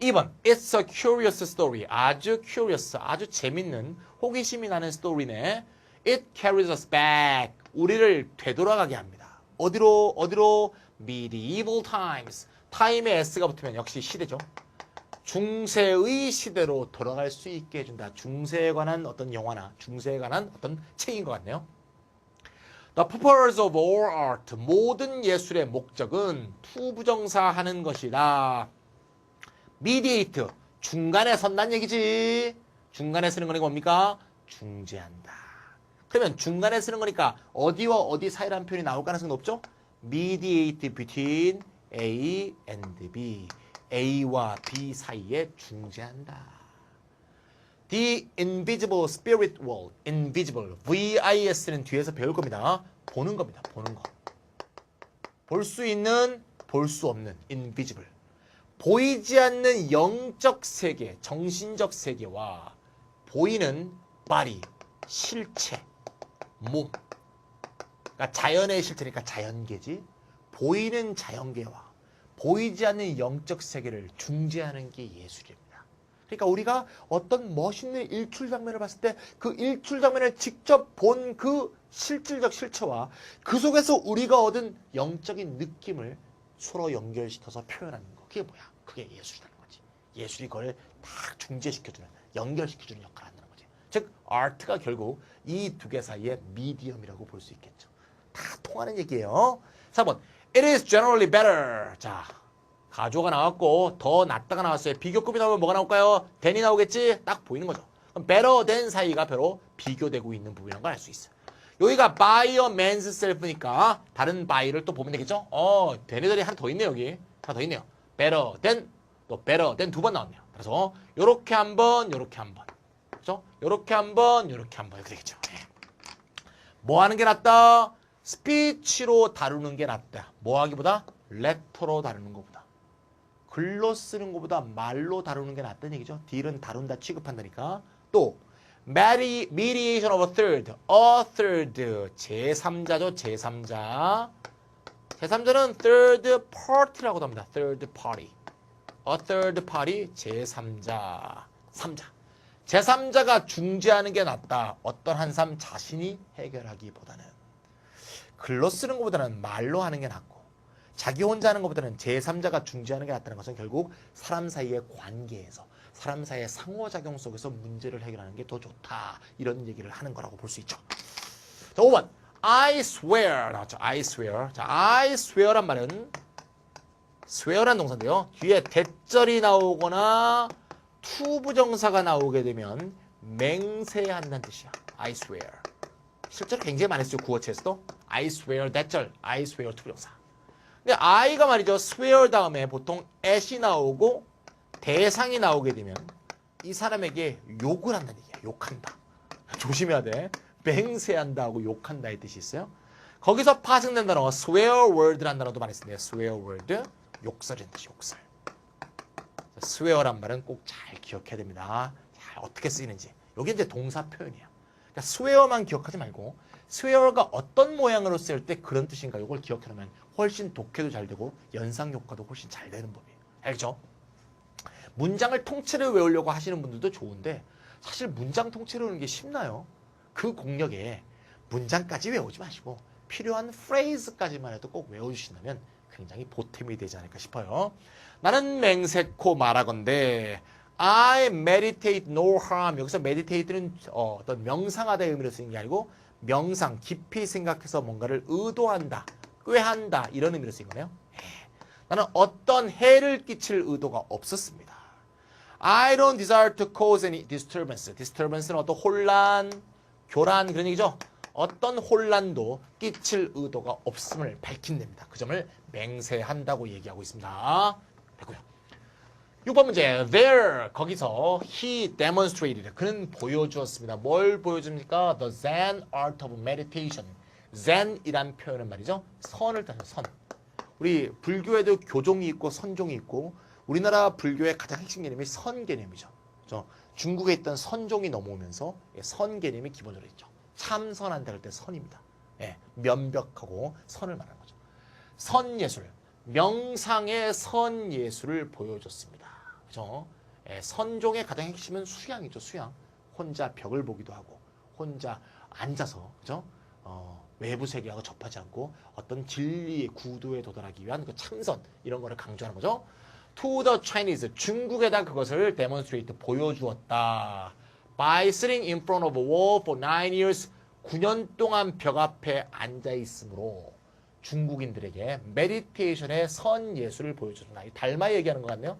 2번, It's a curious story. 아주 curious, 아주 재밌는 호기심이 나는 스토리네. It carries us back. 우리를 되돌아가게 합니다. 어디로? Medieval times. 타임에 s가 붙으면 역시 시대죠. 중세의 시대로 돌아갈 수 있게 해준다. 중세에 관한 어떤 영화나 중세에 관한 어떤 책인 것 같네요. The purpose of all art. 모든 예술의 목적은 투부정사하는 것이다. mediate. 중간에 선단 얘기지. 중간에 쓰는 거니까 뭡니까? 중재한다. 그러면 중간에 쓰는 거니까 어디와 어디 사이라는 표현이 나올 가능성이 높죠? mediate between A and B. A와 B 사이에 중재한다. The invisible spirit world. invisible. VIS는 뒤에서 배울 겁니다. 보는 겁니다. 보는 거. 볼 수 있는, 볼 수 없는. invisible. 보이지 않는 영적 세계, 정신적 세계와 보이는 body, 실체, 몸. 그러니까 자연의 실체니까 자연계지. 보이는 자연계와 보이지 않는 영적 세계를 중재하는 게 예술입니다. 그러니까 우리가 어떤 멋있는 일출 장면을 봤을 때 그 일출 장면을 직접 본 그 실질적 실체와 그 속에서 우리가 얻은 영적인 느낌을 서로 연결시켜서 표현하는 거. 그게 뭐야? 그게 예술이라는 거지. 예술이 그걸 딱 중재시켜주는, 연결시켜주는 역할을 한다는 거지. 즉, 아트가 결국 이 두 개 사이의 미디엄이라고 볼 수 있겠죠. 다 통하는 얘기예요. 4번. It is generally better. 자, 가조가 나왔고 더 낫다가 나왔어요. 비교급이 나오면 뭐가 나올까요? than이 나오겠지? 딱 보이는 거죠. 그럼 better than 사이가 바로 비교되고 있는 부분이라는 걸 알 수 있어요. 여기가 by a man's self니까 다른 by를 또 보면 되겠죠? than이들이 하나 더 있네요. 여기 하나 더 있네요. better than, 또 better than 두 번 나왔네요. 그래서 요렇게 한 번, 요렇게 한 번, 그렇죠? 요렇게 한 번, 요렇게 한 번 이렇게 되겠죠. 네. 뭐 하는 게 낫다? 스피치로 다루는 게 낫다. 뭐 하기보다? 렉터로 다루는 것보다. 글로 쓰는 것보다 말로 다루는 게 낫다는 얘기죠. 딜은 다룬다 취급한다니까. 또 mediation of a third, 제3자죠, 제3자. 제3자는 third party라고도 합니다. third party. a third party, 제3자. 3자. 제3자가 중재하는 게 낫다. 어떤 한 사람 자신이 해결하기보다는. 글로 쓰는 것보다는 말로 하는 게 낫고, 자기 혼자 하는 것보다는 제3자가 중재하는 게 낫다는 것은 결국 사람 사이의 관계에서, 사람 사이의 상호작용 속에서 문제를 해결하는 게 더 좋다. 이런 얘기를 하는 거라고 볼 수 있죠. 자, 5번. I swear 나왔죠. I swear. 자, I swear란 말은 swear란 동사인데요. 뒤에 대절이 나오거나 투부정사가 나오게 되면 맹세한다는 뜻이야. I swear. 실제로 굉장히 많이 쓰죠. 구어체에서도. I swear 대절, I swear 투부정사. 근데 I가 말이죠. swear 다음에 보통 at이 나오고 대상이 나오게 되면 이 사람에게 욕을 한다는 얘기야. 욕한다. 조심해야 돼. 맹세한다고 욕한다 이 뜻이 있어요. 거기서 파생된 단어가 swear word라는 단어도 많이 쓰는데 swear word, 욕설이라는 뜻이 욕설. swear란 말은 꼭 잘 기억해야 됩니다. 자, 어떻게 쓰이는지. 여기 이제 동사 표현이에요. 그러니까 swear만 기억하지 말고 swear가 어떤 모양으로 쓰일 때 그런 뜻인가 이걸 기억해놓으면 훨씬 독해도 잘 되고 연상 효과도 훨씬 잘 되는 법이에요. 알죠? 문장을 통째로 외우려고 하시는 분들도 좋은데 사실 문장 통째로 외우는 게 쉽나요? 그 공력에 문장까지 외우지 마시고 필요한 프레이즈까지만 해도 꼭 외워주신다면 굉장히 보탬이 되지 않을까 싶어요. 나는 맹세코 말하건대 I meditate no harm. 여기서 meditate는 어떤 명상하다의 의미로 쓰는 게 아니고 명상, 깊이 생각해서 뭔가를 의도한다, 꾀한다 이런 의미로 쓰인 거네요. 나는 어떤 해를 끼칠 의도가 없었습니다. I don't desire to cause any disturbance. disturbance는 어떤 혼란, 교란 그런 얘기죠. 어떤 혼란도 끼칠 의도가 없음을 밝힌답니다. 그 점을 맹세한다고 얘기하고 있습니다. 됐고요. 6번 문제. There 거기서 he demonstrated. 그는 보여주었습니다. 뭘 보여줍니까? The Zen art of meditation. Zen이란 표현은 말이죠. 선을 따서 선. 우리 불교에도 교종이 있고 선종이 있고 우리나라 불교의 가장 핵심 개념이 선 개념이죠. 그렇죠? 중국에 있던 선종이 넘어오면서 선 개념이 기본적으로 있죠. 참선한다 할 때 선입니다. 예, 면벽하고 선을 말하는 거죠. 선예술, 명상의 선예술을 보여줬습니다. 그렇죠? 예, 선종의 가장 핵심은 수양이죠. 수양. 혼자 벽을 보기도 하고 혼자 앉아서 그렇죠? 외부 세계하고 접하지 않고 어떤 진리의 구도에 도달하기 위한 그 참선 이런 거를 강조하는 거죠. To the Chinese, 중국에다 그것을 demonstrate, 보여주었다. By sitting in front of a wall for 9 years, 9년 동안 벽 앞에 앉아있으므로 중국인들에게 메디테이션의 선예술을 보여줬다. 달마 얘기하는 것 같네요.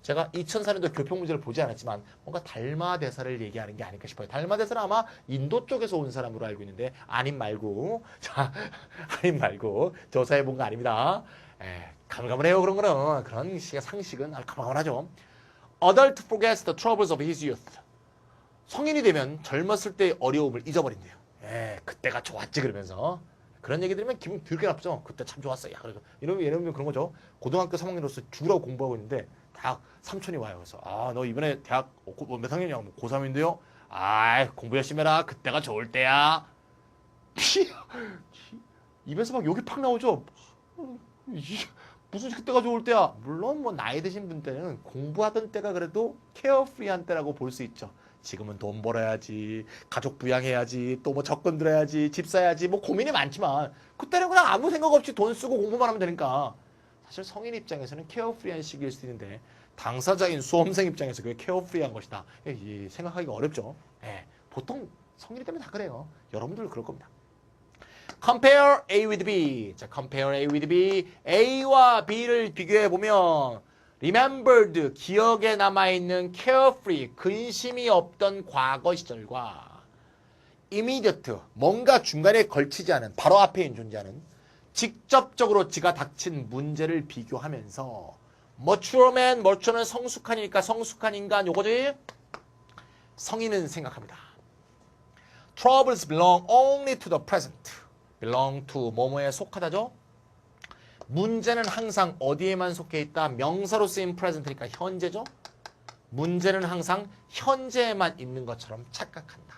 제가 2004년도 교평문제를 보지 않았지만 뭔가 달마 대사를 얘기하는 게 아닐까 싶어요. 달마 대사는 아마 인도 쪽에서 온 사람으로 알고 있는데 아님 말고 자 아님 말고 조사해 본 거 아닙니다. 가물가물해요. 그런 거는 그런 식의 상식은 가물가물하죠. Adult forgets the troubles of his youth. 성인이 되면 젊었을 때의 어려움을 잊어버린대요. 그때가 좋았지 그러면서 그런 얘기 들으면 기분 되게 나쁘죠. 그때 참 좋았어. 야, 이러면 그런 거죠. 고등학교 3학년으로서 죽으라고 공부하고 있는데 대학 삼촌이 와요. 그래서 너 이번에 대학 몇 학년이야? 고3인데요. 공부 열심히 해라. 그때가 좋을 때야. 입에서 막 욕이 팍 나오죠. 무슨 그때가 좋을 때야. 물론 뭐 나이 드신 분 때는 공부하던 때가 그래도 케어프리한 때라고 볼 수 있죠. 지금은 돈 벌어야지, 가족 부양해야지, 또 뭐 적금 들어야지, 집 사야지, 뭐 고민이 많지만 그때는 그냥 아무 생각 없이 돈 쓰고 공부만 하면 되니까 사실 성인 입장에서는 케어프리한 시기일 수 있는데 당사자인 수험생 입장에서 그게 케어프리한 것이다. 생각하기가 어렵죠. 보통 성인이 되면 다 그래요. 여러분들도 그럴 겁니다. Compare A with B. 자, compare A with B. A와 B를 비교해 보면 remembered, 기억에 남아있는 carefree, 근심이 없던 과거 시절과 immediate, 뭔가 중간에 걸치지 않은, 바로 앞에 존재하는 직접적으로 지가 닥친 문제를 비교하면서 mature man, mature는 성숙하니까 성숙한 인간 요거지? 성인은 생각합니다. Troubles belong only to the present. belong to 뭐뭐에 속하다죠? 문제는 항상 어디에만 속해 있다? 명사로 쓰인 present니까 현재죠? 문제는 항상 현재에만 있는 것처럼 착각한다.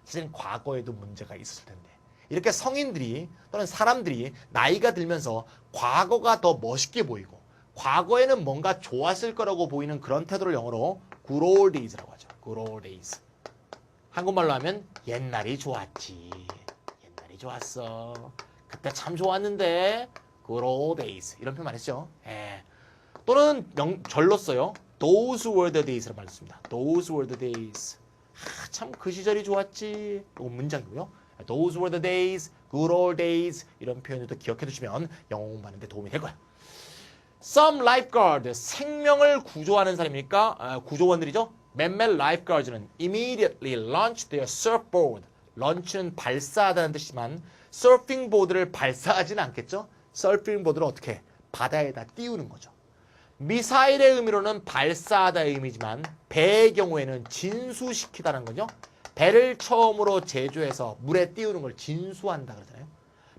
사실은 과거에도 문제가 있었을 텐데 이렇게 성인들이 또는 사람들이 나이가 들면서 과거가 더 멋있게 보이고 과거에는 뭔가 좋았을 거라고 보이는 그런 태도를 영어로 good old days라고 하죠. good old days. 한국말로 하면 옛날이 좋았지. 옛날이 좋았어. 그때 참 좋았는데 good old days. 이런 표현 많이 했죠. 예. 또는 절로 써요. Those were the days라고 말했습니다. Those were the days. 참 그 시절이 좋았지. 이거 문장이고요. Those were the days, good old days. 이런 표현들도 기억해 두시면 영어 공부하는 데 도움이 될 거예요. Some lifeguard, 생명을 구조하는 사람이니까 구조원들이죠. 몇몇 lifeguards는 immediately launch their surfboard. launch는 발사하다는 뜻이지만 서핑 보드를 발사하지는 않겠죠. 서핑 보드를 어떻게 바다에다 띄우는 거죠. 미사일의 의미로는 발사하다의 의미지만 배의 경우에는 진수시키다는 거죠. 배를 처음으로 제조해서 물에 띄우는 걸 진수한다 그러잖아요.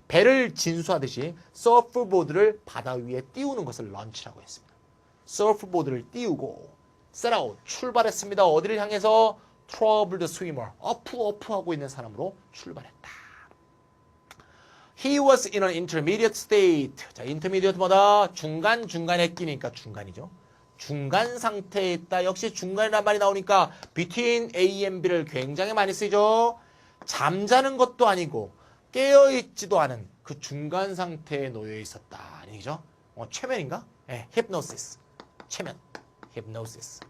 배를 진수하듯이 서프보드를 바다 위에 띄우는 것을 런치라고 했습니다. 서프보드를 띄우고 set out, 출발했습니다. 어디를 향해서? troubled swimmer, 어프하고 있는 사람으로 출발했다. He was in an intermediate state. 자, intermediate 뭐다? 중간에 끼니까 중간이죠. 중간 상태에 있다. 역시 중간이란 말이 나오니까 between A and B를 굉장히 많이 쓰죠. 잠자는 것도 아니고 깨어있지도 않은 그 중간 상태에 놓여 있었다. 아니죠? 최면인가? 네, hypnosis. 최면. hypnosis.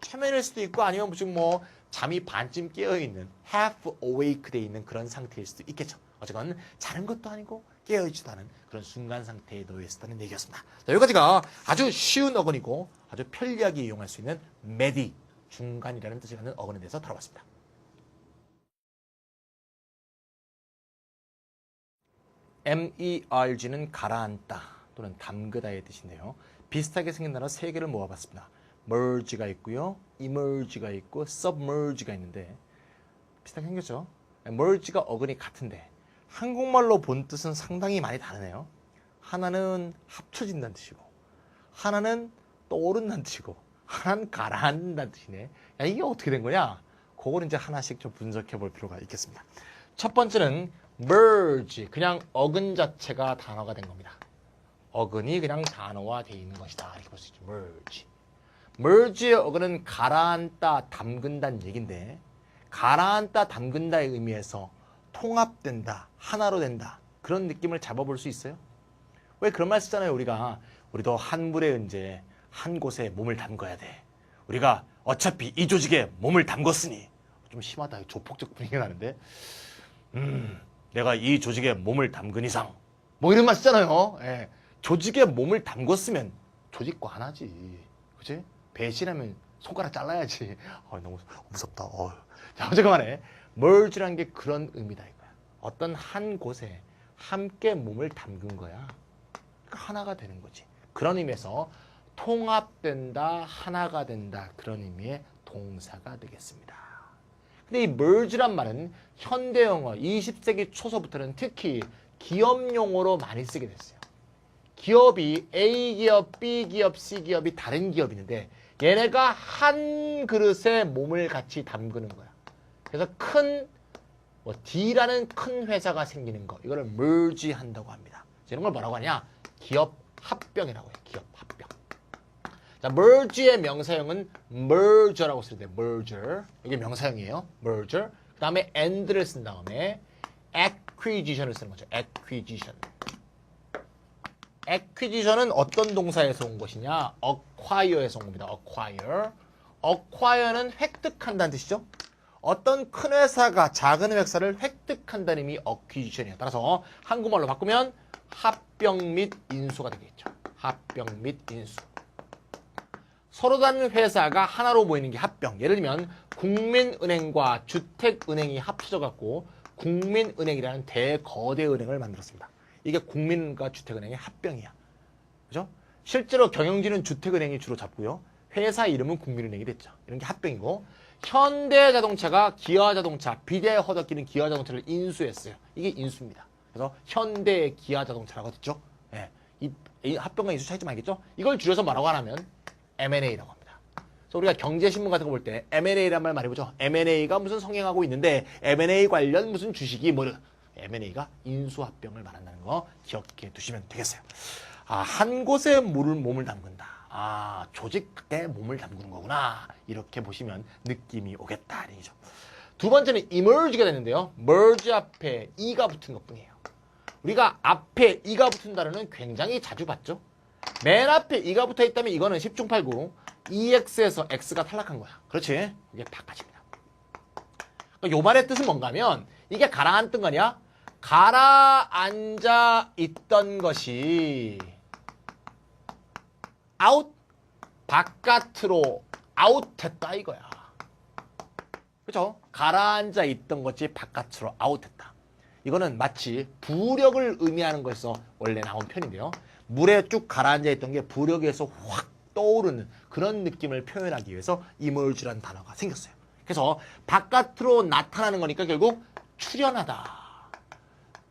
최면일 수도 있고 아니면 무슨 뭐 잠이 반쯤 깨어있는 half awake 돼 있는 그런 상태일 수도 있겠죠. 어쨌건 자는 것도 아니고 깨어있지도 않은 그런 순간 상태에 놓여 있었다는 얘기였습니다. 자, 여기까지가 아주 쉬운 어근이고 아주 편리하게 이용할 수 있는 메디, 중간이라는 뜻이 갖는 어근에 대해서 다뤄봤습니다. merg는 가라앉다 또는 담그다의 뜻인데요. 비슷하게 생긴 단어 3개를 모아봤습니다. merge가 있고요. emerge가 있고 submerge가 있는데 비슷하게 생겼죠. merge가 어근이 같은데 한국말로 본 뜻은 상당히 많이 다르네요. 하나는 합쳐진다는 뜻이고 하나는 떠오른다는 뜻이고 하나는 가라앉는다는 뜻이네. 야, 이게 어떻게 된 거냐? 그걸 이제 하나씩 좀 분석해 볼 필요가 있겠습니다. 첫 번째는 merge, 그냥 어근 자체가 단어가 된 겁니다. 어근이 그냥 단어화되어 있는 것이다. 이렇게 볼 수 있죠. merge. merge의 어근은 가라앉다, 담근다는 얘기인데 가라앉다, 담근다의 의미에서 통합된다, 하나로 된다 그런 느낌을 잡아볼 수 있어요? 왜 그런 말 쓰잖아요. 우리도 한 물에 은제 한 곳에 몸을 담궈야 돼. 우리가 어차피 이 조직에 몸을 담궜으니 좀 심하다. 조폭적 분위기가 나는데 내가 이 조직에 몸을 담근 이상 뭐 이런 말 쓰잖아요. 예. 조직에 몸을 담궜으면 조직과 하나지. 그치? 배신하면 손가락 잘라야지. 너무 무섭다. 자, 어쨌건 간에 merge라는 게 그런 의미다 이거야. 어떤 한 곳에 함께 몸을 담근 거야. 그러니까 하나가 되는 거지. 그런 의미에서 통합된다, 하나가 된다 그런 의미의 동사가 되겠습니다. 근데 이 merge란 말은 현대 영어 20세기 초서부터는 특히 기업 용어로 많이 쓰게 됐어요. 기업이 A 기업, B 기업, C 기업이 다른 기업이 있는데 얘네가 한 그릇에 몸을 같이 담그는 거야. 그래서 D라는 큰 회사가 생기는 거, 이거를 merge 한다고 합니다. 이런 걸 뭐라고 하냐? 기업 합병이라고 해요. 기업 합병. 자, merge의 명사형은 merger라고 쓸 때 merger. 이게 명사형이에요. merger. 그 다음에 and를 쓴 다음에 acquisition을 쓰는 거죠. acquisition. acquisition은 어떤 동사에서 온 것이냐? acquire에서 온 겁니다. acquire. acquire는 획득한다는 뜻이죠. 어떤 큰 회사가 작은 회사를 획득한다는 의미 acquisition이에요. 따라서 한국말로 바꾸면 합병 및 인수가 되겠죠. 합병 및 인수. 서로 다른 회사가 하나로 모이는 게 합병. 예를 들면 국민은행과 주택은행이 합쳐져 갖고 국민은행이라는 대거대 은행을 만들었습니다. 이게 국민과 주택은행의 합병이야. 그죠? 실제로 경영진은 주택은행이 주로 잡고요. 회사 이름은 국민은행이 됐죠. 이런 게 합병이고, 현대자동차가 기아자동차, 비대에 허덕이는 기아자동차를 인수했어요. 이게 인수입니다. 그래서 현대 기아자동차라고 됐죠. 예. 이 합병과 인수 차이점 알겠죠? 이걸 줄여서 뭐라고 하냐면 M&A라고 합니다. 그래서 우리가 경제신문 같은 거 볼 때 M&A란 말 많이 보죠. M&A가 무슨 성행하고 있는데 M&A 관련 무슨 주식이 M&A가 인수합병을 말한다는 거 기억해 두시면 되겠어요. 한 곳에 몸을 담근다. 조직에 몸을 담그는 거구나. 이렇게 보시면 느낌이 오겠다. 얘기죠. 두 번째는 emerge가 되는데요. merge 앞에 e가 붙은 것뿐이에요. 우리가 앞에 e가 붙은 단어는 굉장히 자주 봤죠. 맨 앞에 e가 붙어 있다면 이거는 10중 8구 ex에서 x가 탈락한 거야. 그렇지? 이게 바꿔집니다. 요 말의 뜻은 뭔가 하면 이게 가라앉던 거냐? 가라앉아 있던 것이 아웃, 바깥으로 아웃했다 이거야. 그죠? 가라앉아 있던 것이 바깥으로 아웃했다. 이거는 마치 부력을 의미하는 것에서 원래 나온 편인데요. 물에 쭉 가라앉아 있던 게 부력에서 확 떠오르는 그런 느낌을 표현하기 위해서 emerge라는 단어가 생겼어요. 그래서 바깥으로 나타나는 거니까 결국 출현하다,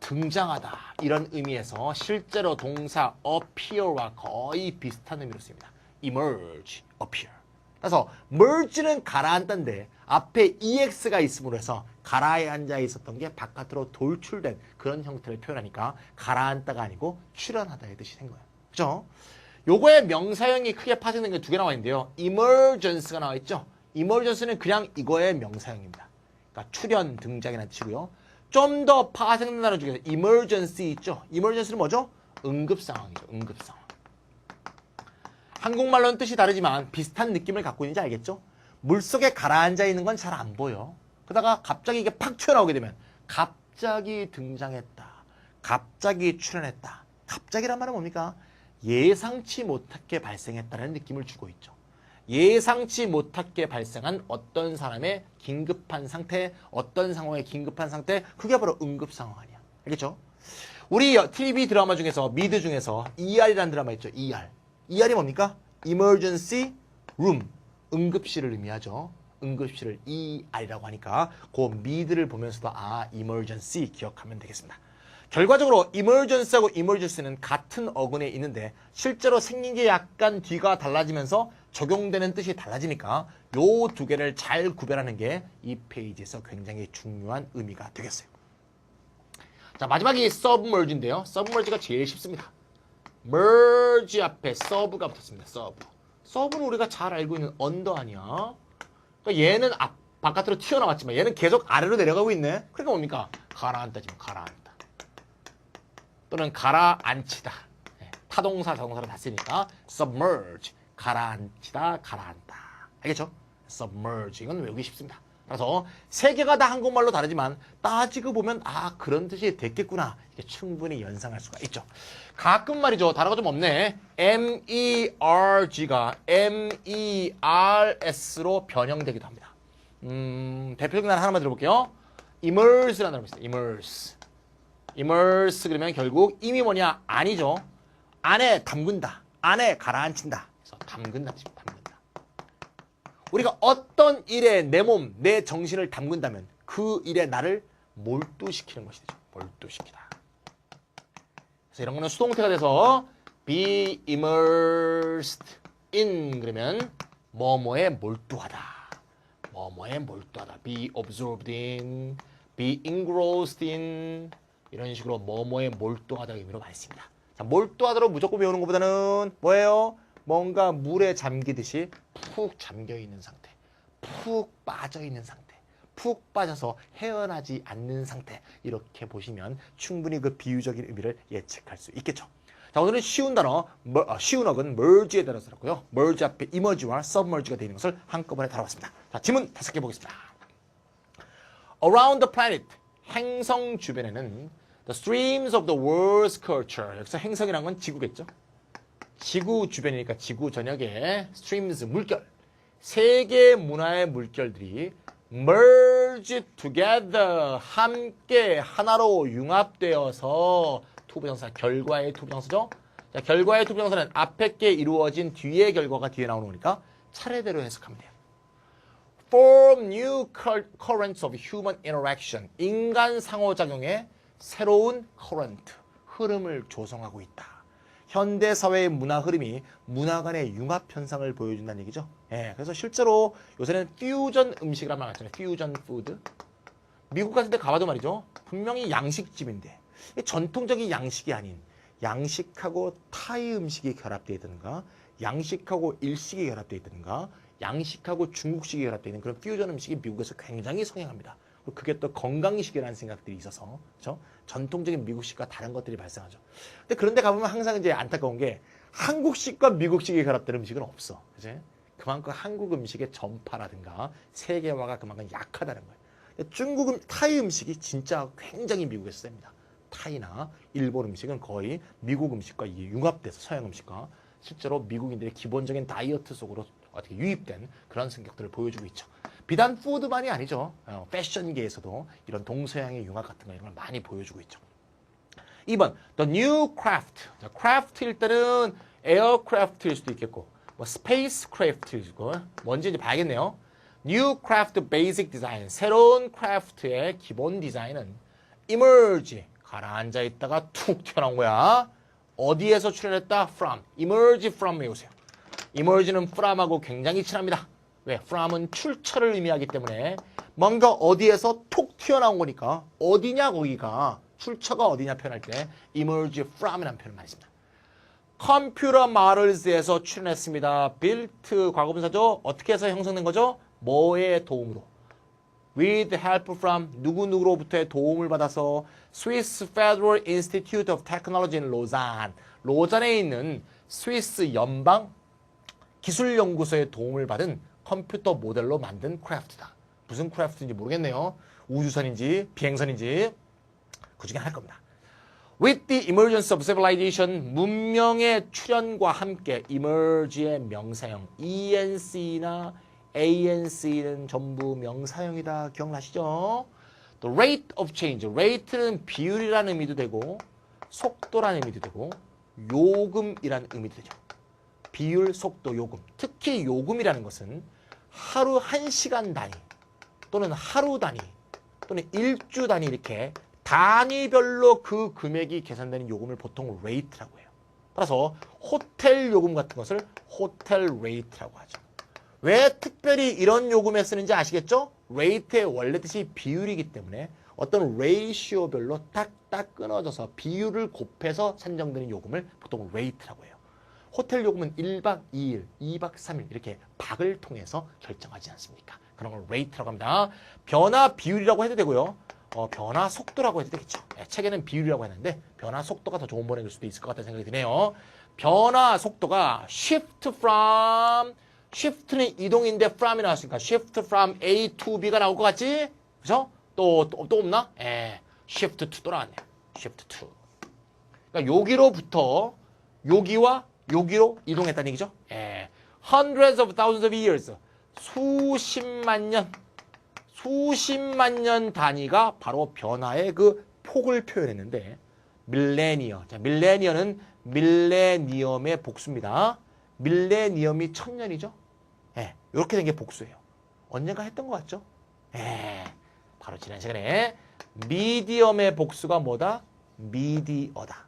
등장하다 이런 의미에서 실제로 동사 appear와 거의 비슷한 의미로 씁니다. emerge, appear. 그래서 merge는 가라앉던데 앞에 ex가 있음으로 해서 가라앉아 있었던 게 바깥으로 돌출된 그런 형태를 표현하니까 가라앉다가 아니고 출현하다의 뜻이 된 거예요. 그죠? 요거의 명사형이 크게 파생된 게 두 개 나와 있는데요. emergence가 나와 있죠. emergence는 그냥 이거의 명사형입니다. 그러니까 출현, 등장이라는 뜻이고요. 좀 더 파생된 단어 중에서 emergency 있죠. emergency는 뭐죠? 응급상황이죠. 응급상황. 한국말로는 뜻이 다르지만 비슷한 느낌을 갖고 있는지 알겠죠? 물속에 가라앉아 있는 건 잘 안 보여. 그러다가 갑자기 이게 팍 튀어나오게 되면 갑자기 등장했다. 갑자기 출현했다. 갑자기란 말은 뭡니까? 예상치 못하게 발생했다는 느낌을 주고 있죠. 예상치 못하게 발생한 어떤 사람의 긴급한 상태, 어떤 상황의 긴급한 상태, 그게 바로 응급상황 아니야. 알겠죠? 우리 TV 드라마 중에서, 미드 중에서 ER이라는 드라마 있죠. ER. ER이 뭡니까? Emergency Room. 응급실을 의미하죠. 응급실을 ER이라고 하니까 그 미드를 보면서도 emergency 기억하면 되겠습니다. 결과적으로 emergency하고 emergency는 같은 어근에 있는데 실제로 생긴 게 약간 뒤가 달라지면서 적용되는 뜻이 달라지니까 요 두 개를 잘 구별하는 게 이 페이지에서 굉장히 중요한 의미가 되겠어요. 자, 마지막이 submerge인데요. submerge가 제일 쉽습니다. merge 앞에 sub가 붙었습니다. sub는 우리가 잘 알고 있는 under 아니야. 그러니까 얘는 바깥으로 튀어나왔지만 얘는 계속 아래로 내려가고 있네. 그러니까 뭡니까? 가라앉다지만 가라앉다. 또는 가라앉히다. 타동사, 자동사를 다 쓰니까 submerge, 가라앉히다, 가라앉다. 알겠죠? submerge, 이건 외우기 쉽습니다. 그래서 세 개가 다 한국말로 다르지만 따지고 보면 그런 뜻이 됐겠구나. 이게 충분히 연상할 수가 있죠. 가끔 말이죠. 단어가 좀 없네. merg가 mers로 변형되기도 합니다. 대표적인 단어 하나만 들어볼게요. immerse라는 단어가 있어요. immerse 그러면 결국 임이 뭐냐? 아니죠. 안에 담근다. 안에 가라앉힌다. 그래서 담근다. 우리가 어떤 일에 내 몸, 내 정신을 담근다면 그 일에 나를 몰두시키는 것이 되죠. 몰두시키다. 그래서 이런 거는 수동태가 돼서 be immersed in 그러면 뭐뭐에 몰두하다. 뭐뭐에 몰두하다. be absorbed in, be engrossed in 이런 식으로 뭐뭐에 몰두하다 의미로 많이 씁니다. 자, 몰두하다로 무조건 외우는 것보다는 뭐예요? 뭔가 물에 잠기듯이 푹 잠겨있는 상태, 푹 빠져있는 상태, 푹 빠져서 헤어나지 않는 상태 이렇게 보시면 충분히 그 비유적인 의미를 예측할 수 있겠죠. 자, 오늘은 쉬운 단어, 쉬운 어근 merge에 대해서 다뤘고요. merge 앞에 emerge와 submerge가 되어 있는 것을 한꺼번에 다뤄봤습니다. 자, 질문 5개 보겠습니다. Around the planet, 행성 주변에는 the streams of the world's culture, 여기서 행성이란 건 지구겠죠. 지구 주변이니까 지구 전역에 streams, 물결, 세계 문화의 물결들이 merge together, 함께 하나로 융합되어서 투부정사, 결과의 투부정사죠. 자, 결과의 투부정사는 앞에 게 이루어진 뒤의 결과가 뒤에 나오는 거니까 차례대로 해석하면 돼요. Form new currents of human interaction, 인간 상호작용의 새로운 current, 흐름을 조성하고 있다. 현대사회의 문화 흐름이 문화 간의 융합 현상을 보여준다는 얘기죠. 예, 그래서 실제로 요새는 퓨전 음식이란 말 있잖아요. 퓨전 푸드. 미국 같은 데 가봐도 말이죠. 분명히 양식집인데 전통적인 양식이 아닌 양식하고 타이 음식이 결합되어 있든가 양식하고 일식이 결합되어 있든가 양식하고 중국식이 결합되어 있는 그런 퓨전 음식이 미국에서 굉장히 성행합니다. 그리고 그게 또 건강식이라는 생각들이 있어서 그렇죠? 전통적인 미국식과 다른 것들이 발생하죠. 근데 그런데 가보면 항상 이제 안타까운 게 한국식과 미국식이 결합된 음식은 없어. 그치? 그만큼 한국 음식의 전파라든가 세계화가 그만큼 약하다는 거예요. 중국 타이 음식이 진짜 굉장히 미국에서 셉니다. 타이나 일본 음식은 거의 미국 음식과 융합돼서 서양 음식과 실제로 미국인들의 기본적인 다이어트 속으로 어떻게 유입된 그런 성격들을 보여주고 있죠. 비단 푸드만이 아니죠. 패션계에서도 이런 동서양의 융합 같은 거 이런 걸 많이 보여주고 있죠. 2번 The New Craft. craft일 때는 aircraft일 수도 있겠고 뭐 spacecraft일 수도 있고 뭔지 이제 봐야겠네요. New Craft Basic Design. 새로운 크래프트의 기본 디자인은 emerge. 가라앉아 있다가 툭 튀어나온 거야. 어디에서 출현했다? From. emerge from 외우세요. emerge는 from하고 굉장히 친합니다. 왜? from은 출처를 의미하기 때문에 뭔가 어디에서 톡 튀어나온 거니까 어디냐 거기가 출처가 어디냐 표현할 때 emerge from이라는 표현을 많이 씁니다. 컴퓨터 모델스에서 출현했습니다. built 과거분사죠. 어떻게 해서 형성된 거죠? 뭐의 도움으로? with help from 누구누구로부터의 도움을 받아서 Swiss Federal Institute of Technology in Lausanne. 로잔에 있는 스위스 연방 기술연구소의 도움을 받은 컴퓨터 모델로 만든 크래프트다. 무슨 크래프트인지 모르겠네요. 우주선인지 비행선인지 그 중에 하나일 겁니다. With the emergence of civilization, 문명의 출현과 함께 emerge의 명사형 ENC나 ANC는 전부 명사형이다. 기억나시죠? 또 rate of change, rate는 비율이라는 의미도 되고 속도라는 의미도 되고 요금이라는 의미도 되죠. 비율, 속도, 요금. 특히 요금이라는 것은 하루 1시간 단위 또는 하루 단위 또는 일주 단위 이렇게 단위별로 그 금액이 계산되는 요금을 보통 rate라고 해요. 따라서 호텔 요금 같은 것을 호텔 rate라고 하죠. 왜 특별히 이런 요금에 쓰는지 아시겠죠? rate의 원래 뜻이 비율이기 때문에 어떤 레이시오별로 딱딱 끊어져서 비율을 곱해서 산정되는 요금을 보통 rate라고 해요. 호텔 요금은 1박 2일, 2박 3일 이렇게 박을 통해서 결정하지 않습니까? 그런 걸 rate라고 합니다. 변화 비율이라고 해도 되고요. 변화 속도라고 해도 되겠죠. 책에는 비율이라고 했는데 변화 속도가 더 좋은 번역일 수도 있을 것 같다는 생각이 드네요. 변화 속도가 shift from shift는 이동인데 from이 나왔으니까 shift from A to B가 나올 것 같지? 그죠? 또 없나? shift to 또 나왔네. shift to. 그러니까 여기로부터 여기와 여기로 이동했다는 얘기죠. hundreds of thousands of years. 수십만 년 단위가 바로 변화의 그 폭을 표현했는데 밀레니어. 자, 밀레니어는 밀레니엄의 복수입니다. 밀레니엄이 1000년이죠. 이렇게 된 게 복수예요. 언젠가 했던 것 같죠? 바로 지난 시간에 미디엄의 복수가 뭐다? 미디어다.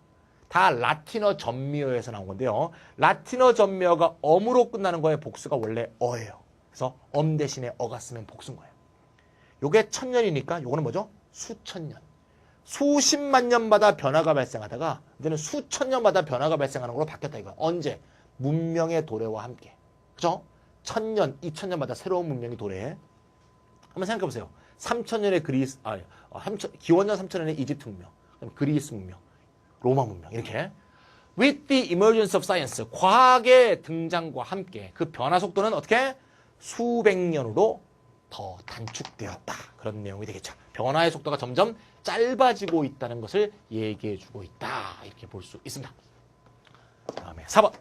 다 라틴어 전미어에서 나온 건데요. 라틴어 전미어가 엄으로 끝나는 거의 복수가 원래 어예요. 그래서 엄 대신에 어가 쓰면 복수인 거예요. 요게 1000년이니까 요거는 뭐죠? 수천 년. 수십만 년마다 변화가 발생하다가 이제는 수천 년마다 변화가 발생하는 걸로 바뀌었다 이거야. 언제? 문명의 도래와 함께. 그죠? 1000년, 2000년마다 새로운 문명이 도래해. 한번 생각해 보세요. 3000년의 기원전 3000년의 이집트 문명, 그리스 문명, 로마 문명 이렇게. With the emergence of science, 과학의 등장과 함께 그 변화 속도는 어떻게? 수백 년으로 더 단축되었다. 그런 내용이 되겠죠. 변화의 속도가 점점 짧아지고 있다는 것을 얘기해주고 있다. 이렇게 볼 수 있습니다. 다음에 4번.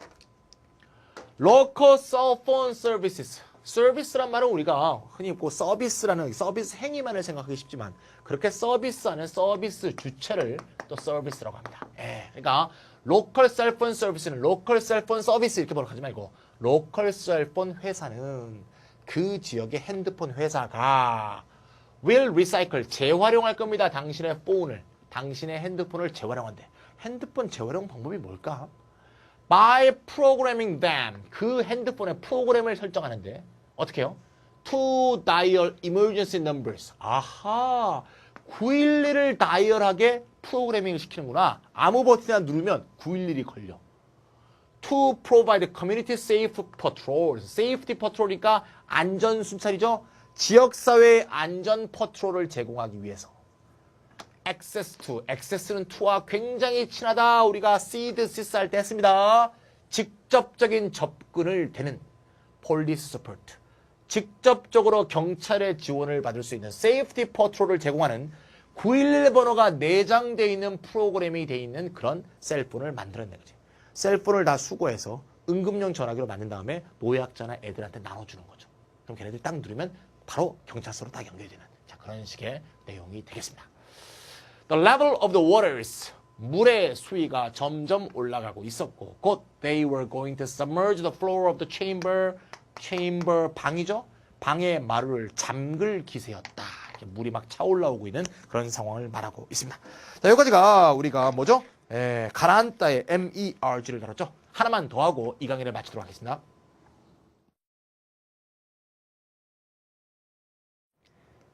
Local cell phone services. 서비스란 말은 우리가 흔히 서비스라는 서비스 행위만을 생각하기 쉽지만 그렇게 서비스하는 서비스 주체를 또 서비스라고 합니다. 그러니까 local cell phone service는 local cell phone service 이렇게 번역하지 말고 local cell phone 회사는 그 지역의 핸드폰 회사가 will recycle 재활용할 겁니다. 당신의 폰을, 당신의 핸드폰을 재활용한대. 핸드폰 재활용 방법이 뭘까? by programming them. 그 핸드폰에 프로그램을 설정하는데 어떻게 해요? To dial emergency numbers. 아하. 911을 다이얼하게 프로그래밍을 시키는구나. 아무 버튼이나 누르면 911이 걸려. To provide community safe patrols. safety patrol이니까 안전 순찰이죠. 지역사회의 안전 퍼트롤을 제공하기 위해서. access to. access는 to와 굉장히 친하다. 우리가 seed, sys 할 때 했습니다. 직접적인 접근을 되는 police support. 직접적으로 경찰의 지원을 받을 수 있는 safety patrol을 제공하는 911 번호가 내장되어 있는 프로그램이 되어 있는 그런 셀폰을 만들어낸 거지. 셀폰을 다 수거해서 응급용 전화기로 만든 다음에 노약자나 애들한테 나눠주는 거죠. 그럼 걔네들 딱 누르면 바로 경찰서로 딱 연결되는 자, 그런 식의 내용이 되겠습니다. The level of the waters. 물의 수위가 점점 올라가고 있었고 곧 they were going to submerge the floor of the chamber. chamber 방이죠. 방의 마루를 잠글 기세였다. 이렇게 물이 막 차올라오고 있는 그런 상황을 말하고 있습니다. 자, 여기까지가 우리가 뭐죠? 가라앉다의 MERG를 다뤘죠. 하나만 더 하고 이 강의를 마치도록 하겠습니다.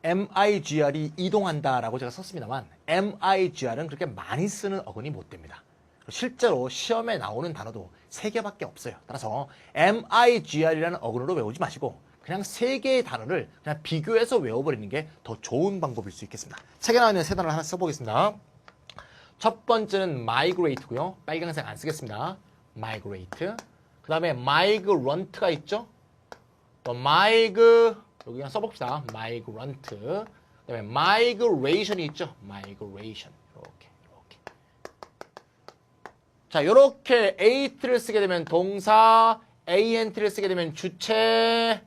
MIGR이 이동한다라고 제가 썼습니다만 MIGR은 그렇게 많이 쓰는 어근이 못 됩니다. 실제로 시험에 나오는 단어도 3개밖에 없어요. 따라서 MIGR이라는 어근으로 외우지 마시고 그냥 3개의 단어를 그냥 비교해서 외워버리는 게 더 좋은 방법일 수 있겠습니다. 책에 나와 있는 3단어를 하나 써보겠습니다. 첫 번째는 migrate고요. 빨간색 안 쓰겠습니다. migrate. 그 다음에 migrant가 있죠. 또 여기 그냥 써봅시다. migrant. 그 다음에 migration이 있죠. migration. 이렇게. 자, 요렇게 at를 쓰게 되면 동사, ant를 쓰게 되면 주체,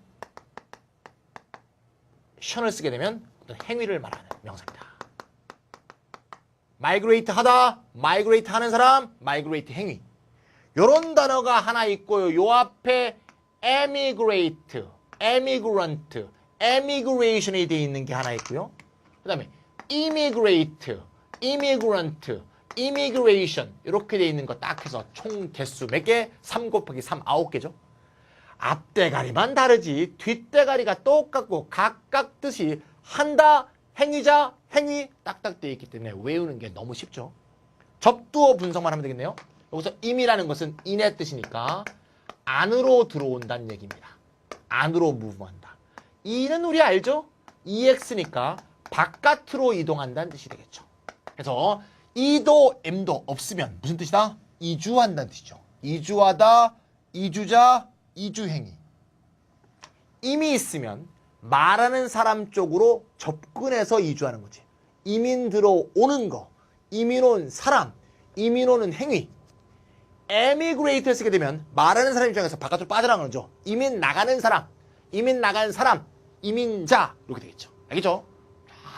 션을 쓰게 되면 어떤 행위를 말하는 명사입니다. migrate 하다, migrate 하는 사람, migrate 행위. 요런 단어가 하나 있고요. 요 앞에 emigrate, emigrant, emigration이 되어 있는 게 하나 있고요. 그 다음에 immigrate, immigrant, immigration 이렇게 되어 있는 거 딱 해서 총 개수 몇 개? 3 곱하기 3, 9개죠. 앞대가리만 다르지 뒷대가리가 똑같고 각각 뜻이 한다, 행위자, 행위 딱딱 되어 있기 때문에 외우는 게 너무 쉽죠. 접두어 분석만 하면 되겠네요. 여기서 im이라는 것은 in의 뜻이니까 안으로 들어온다는 얘기입니다. 안으로 무브한다. e는 우리 알죠? ex니까 바깥으로 이동한다는 뜻이 되겠죠. 그래서 e도 m도 없으면 무슨 뜻이다? 이주한다는 뜻이죠. 이주하다, 이주자, 이주행위. im이 있으면 말하는 사람 쪽으로 접근해서 이주하는 거지. 이민 들어오는 거, 이민 온 사람, 이민 오는 행위. emigrate를 쓰게 되면 말하는 사람 입장에서 바깥으로 빠져나가는 거죠. 이민 나가는 사람, 이민 나간 사람, 이민자 이렇게 되겠죠. 알겠죠?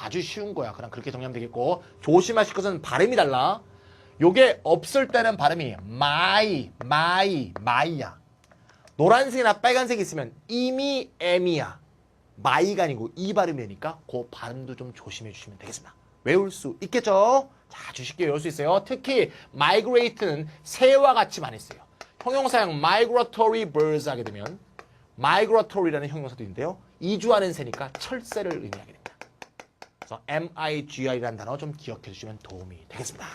아주 쉬운 거야. 그냥 그렇게 정리하면 되겠고 조심하실 것은 발음이 달라. 요게 없을 때는 발음이 마이야. 노란색이나 빨간색이 있으면 이미 에미야. 마이가 아니고 이 발음이 되니까 그 발음도 좀 조심해 주시면 되겠습니다. 외울 수 있겠죠? 자, 아주 쉽게 외울 수 있어요. 특히 migrate는 새와 같이 많이 써요. 형용사형 migratory birds 하게 되면 migratory라는 형용사도 있는데요. 이주하는 새니까 철새를 의미하게 됩니다. 그래서 MIGR이라는 단어 좀 기억해 주시면 도움이 되겠습니다.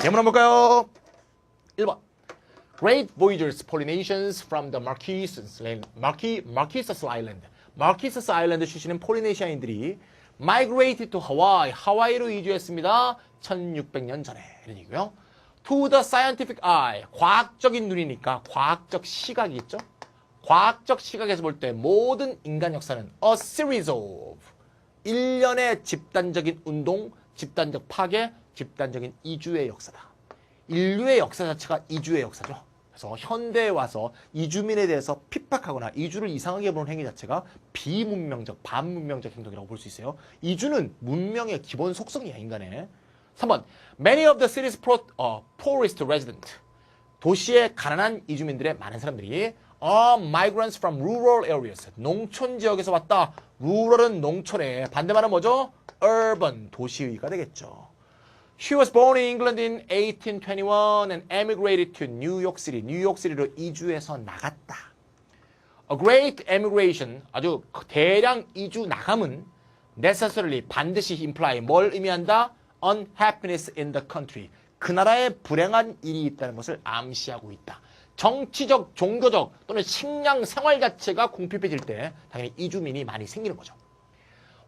예문 한번 볼까요? 1번. Great voyagers, Polynesians from the Marquesas Island. 마키서스 아일랜드 출신인 폴리네시아인들이 migrated to Hawaii, 하와이로 이주했습니다. 1600년 전에 이런 얘기고요. To the scientific eye, 과학적인 눈이니까 과학적 시각이 있죠. 과학적 시각에서 볼 때 모든 인간 역사는 a series of 일련의 집단적인 운동, 집단적 파괴, 집단적인 이주의 역사다. 인류의 역사 자체가 이주의 역사죠. 그래서 현대에 와서 이주민에 대해서 핍박하거나 이주를 이상하게 보는 행위 자체가 비문명적, 반문명적 행동이라고 볼 수 있어요. 이주는 문명의 기본 속성이야, 인간의. 3번. Many of the city's poorest residents. 도시의 가난한 이주민들의 많은 사람들이 are migrants from rural areas. 농촌 지역에서 왔다. rural은 농촌에 반대말은 뭐죠? urban, 도시의가 되겠죠. She was born in England in 1821 and emigrated to New York City. 뉴욕시리로 이주해서 나갔다. A great emigration, 아주 대량 이주 나감은 necessarily 반드시 imply 뭘 의미한다? Unhappiness in the country. 그 나라에 불행한 일이 있다는 것을 암시하고 있다. 정치적, 종교적 또는 식량 생활 자체가 궁핍해질 때 당연히 이주민이 많이 생기는 거죠.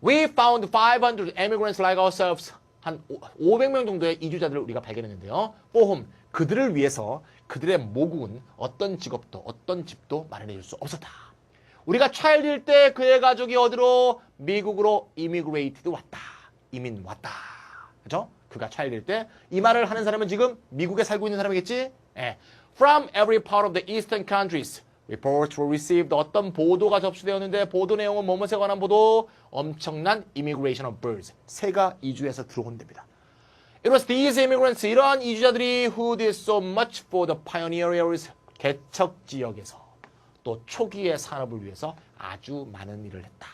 We found 500 immigrants like ourselves. 한 500명 정도의 이주자들을 우리가 발견했는데요. For whom? 그들을 위해서 그들의 모국은 어떤 직업도 어떤 집도 마련해 줄 수 없었다. 우리가 차일드일 때 그의 가족이 어디로? 미국으로 immigrated 왔다. 이민 왔다. 그죠? 그가 차일드일 때 이 말을 하는 사람은 지금 미국에 살고 있는 사람이겠지? 예. From every part of the eastern countries, reports were received. 어떤 보도가 접수되었는데 보도 내용은 뭐뭐에 관한 보도? 엄청난 immigration of birds. 새가 이주해서 들어온답니다. It was these immigrants, 이러한 이주자들이 who did so much for the pioneer areas, 개척 지역에서 또 초기의 산업을 위해서 아주 많은 일을 했다.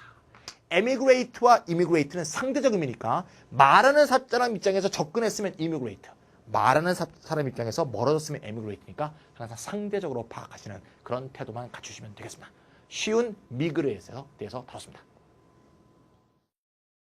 emigrate와 immigrate는 상대적 의미니까 말하는 사람 입장에서 접근했으면 immigrate, 말하는 사람 입장에서 멀어졌으면 emigrate니까 항상 상대적으로 파악하시는 그런 태도만 갖추시면 되겠습니다. 쉬운 미그에 대해서 다뤘습니다.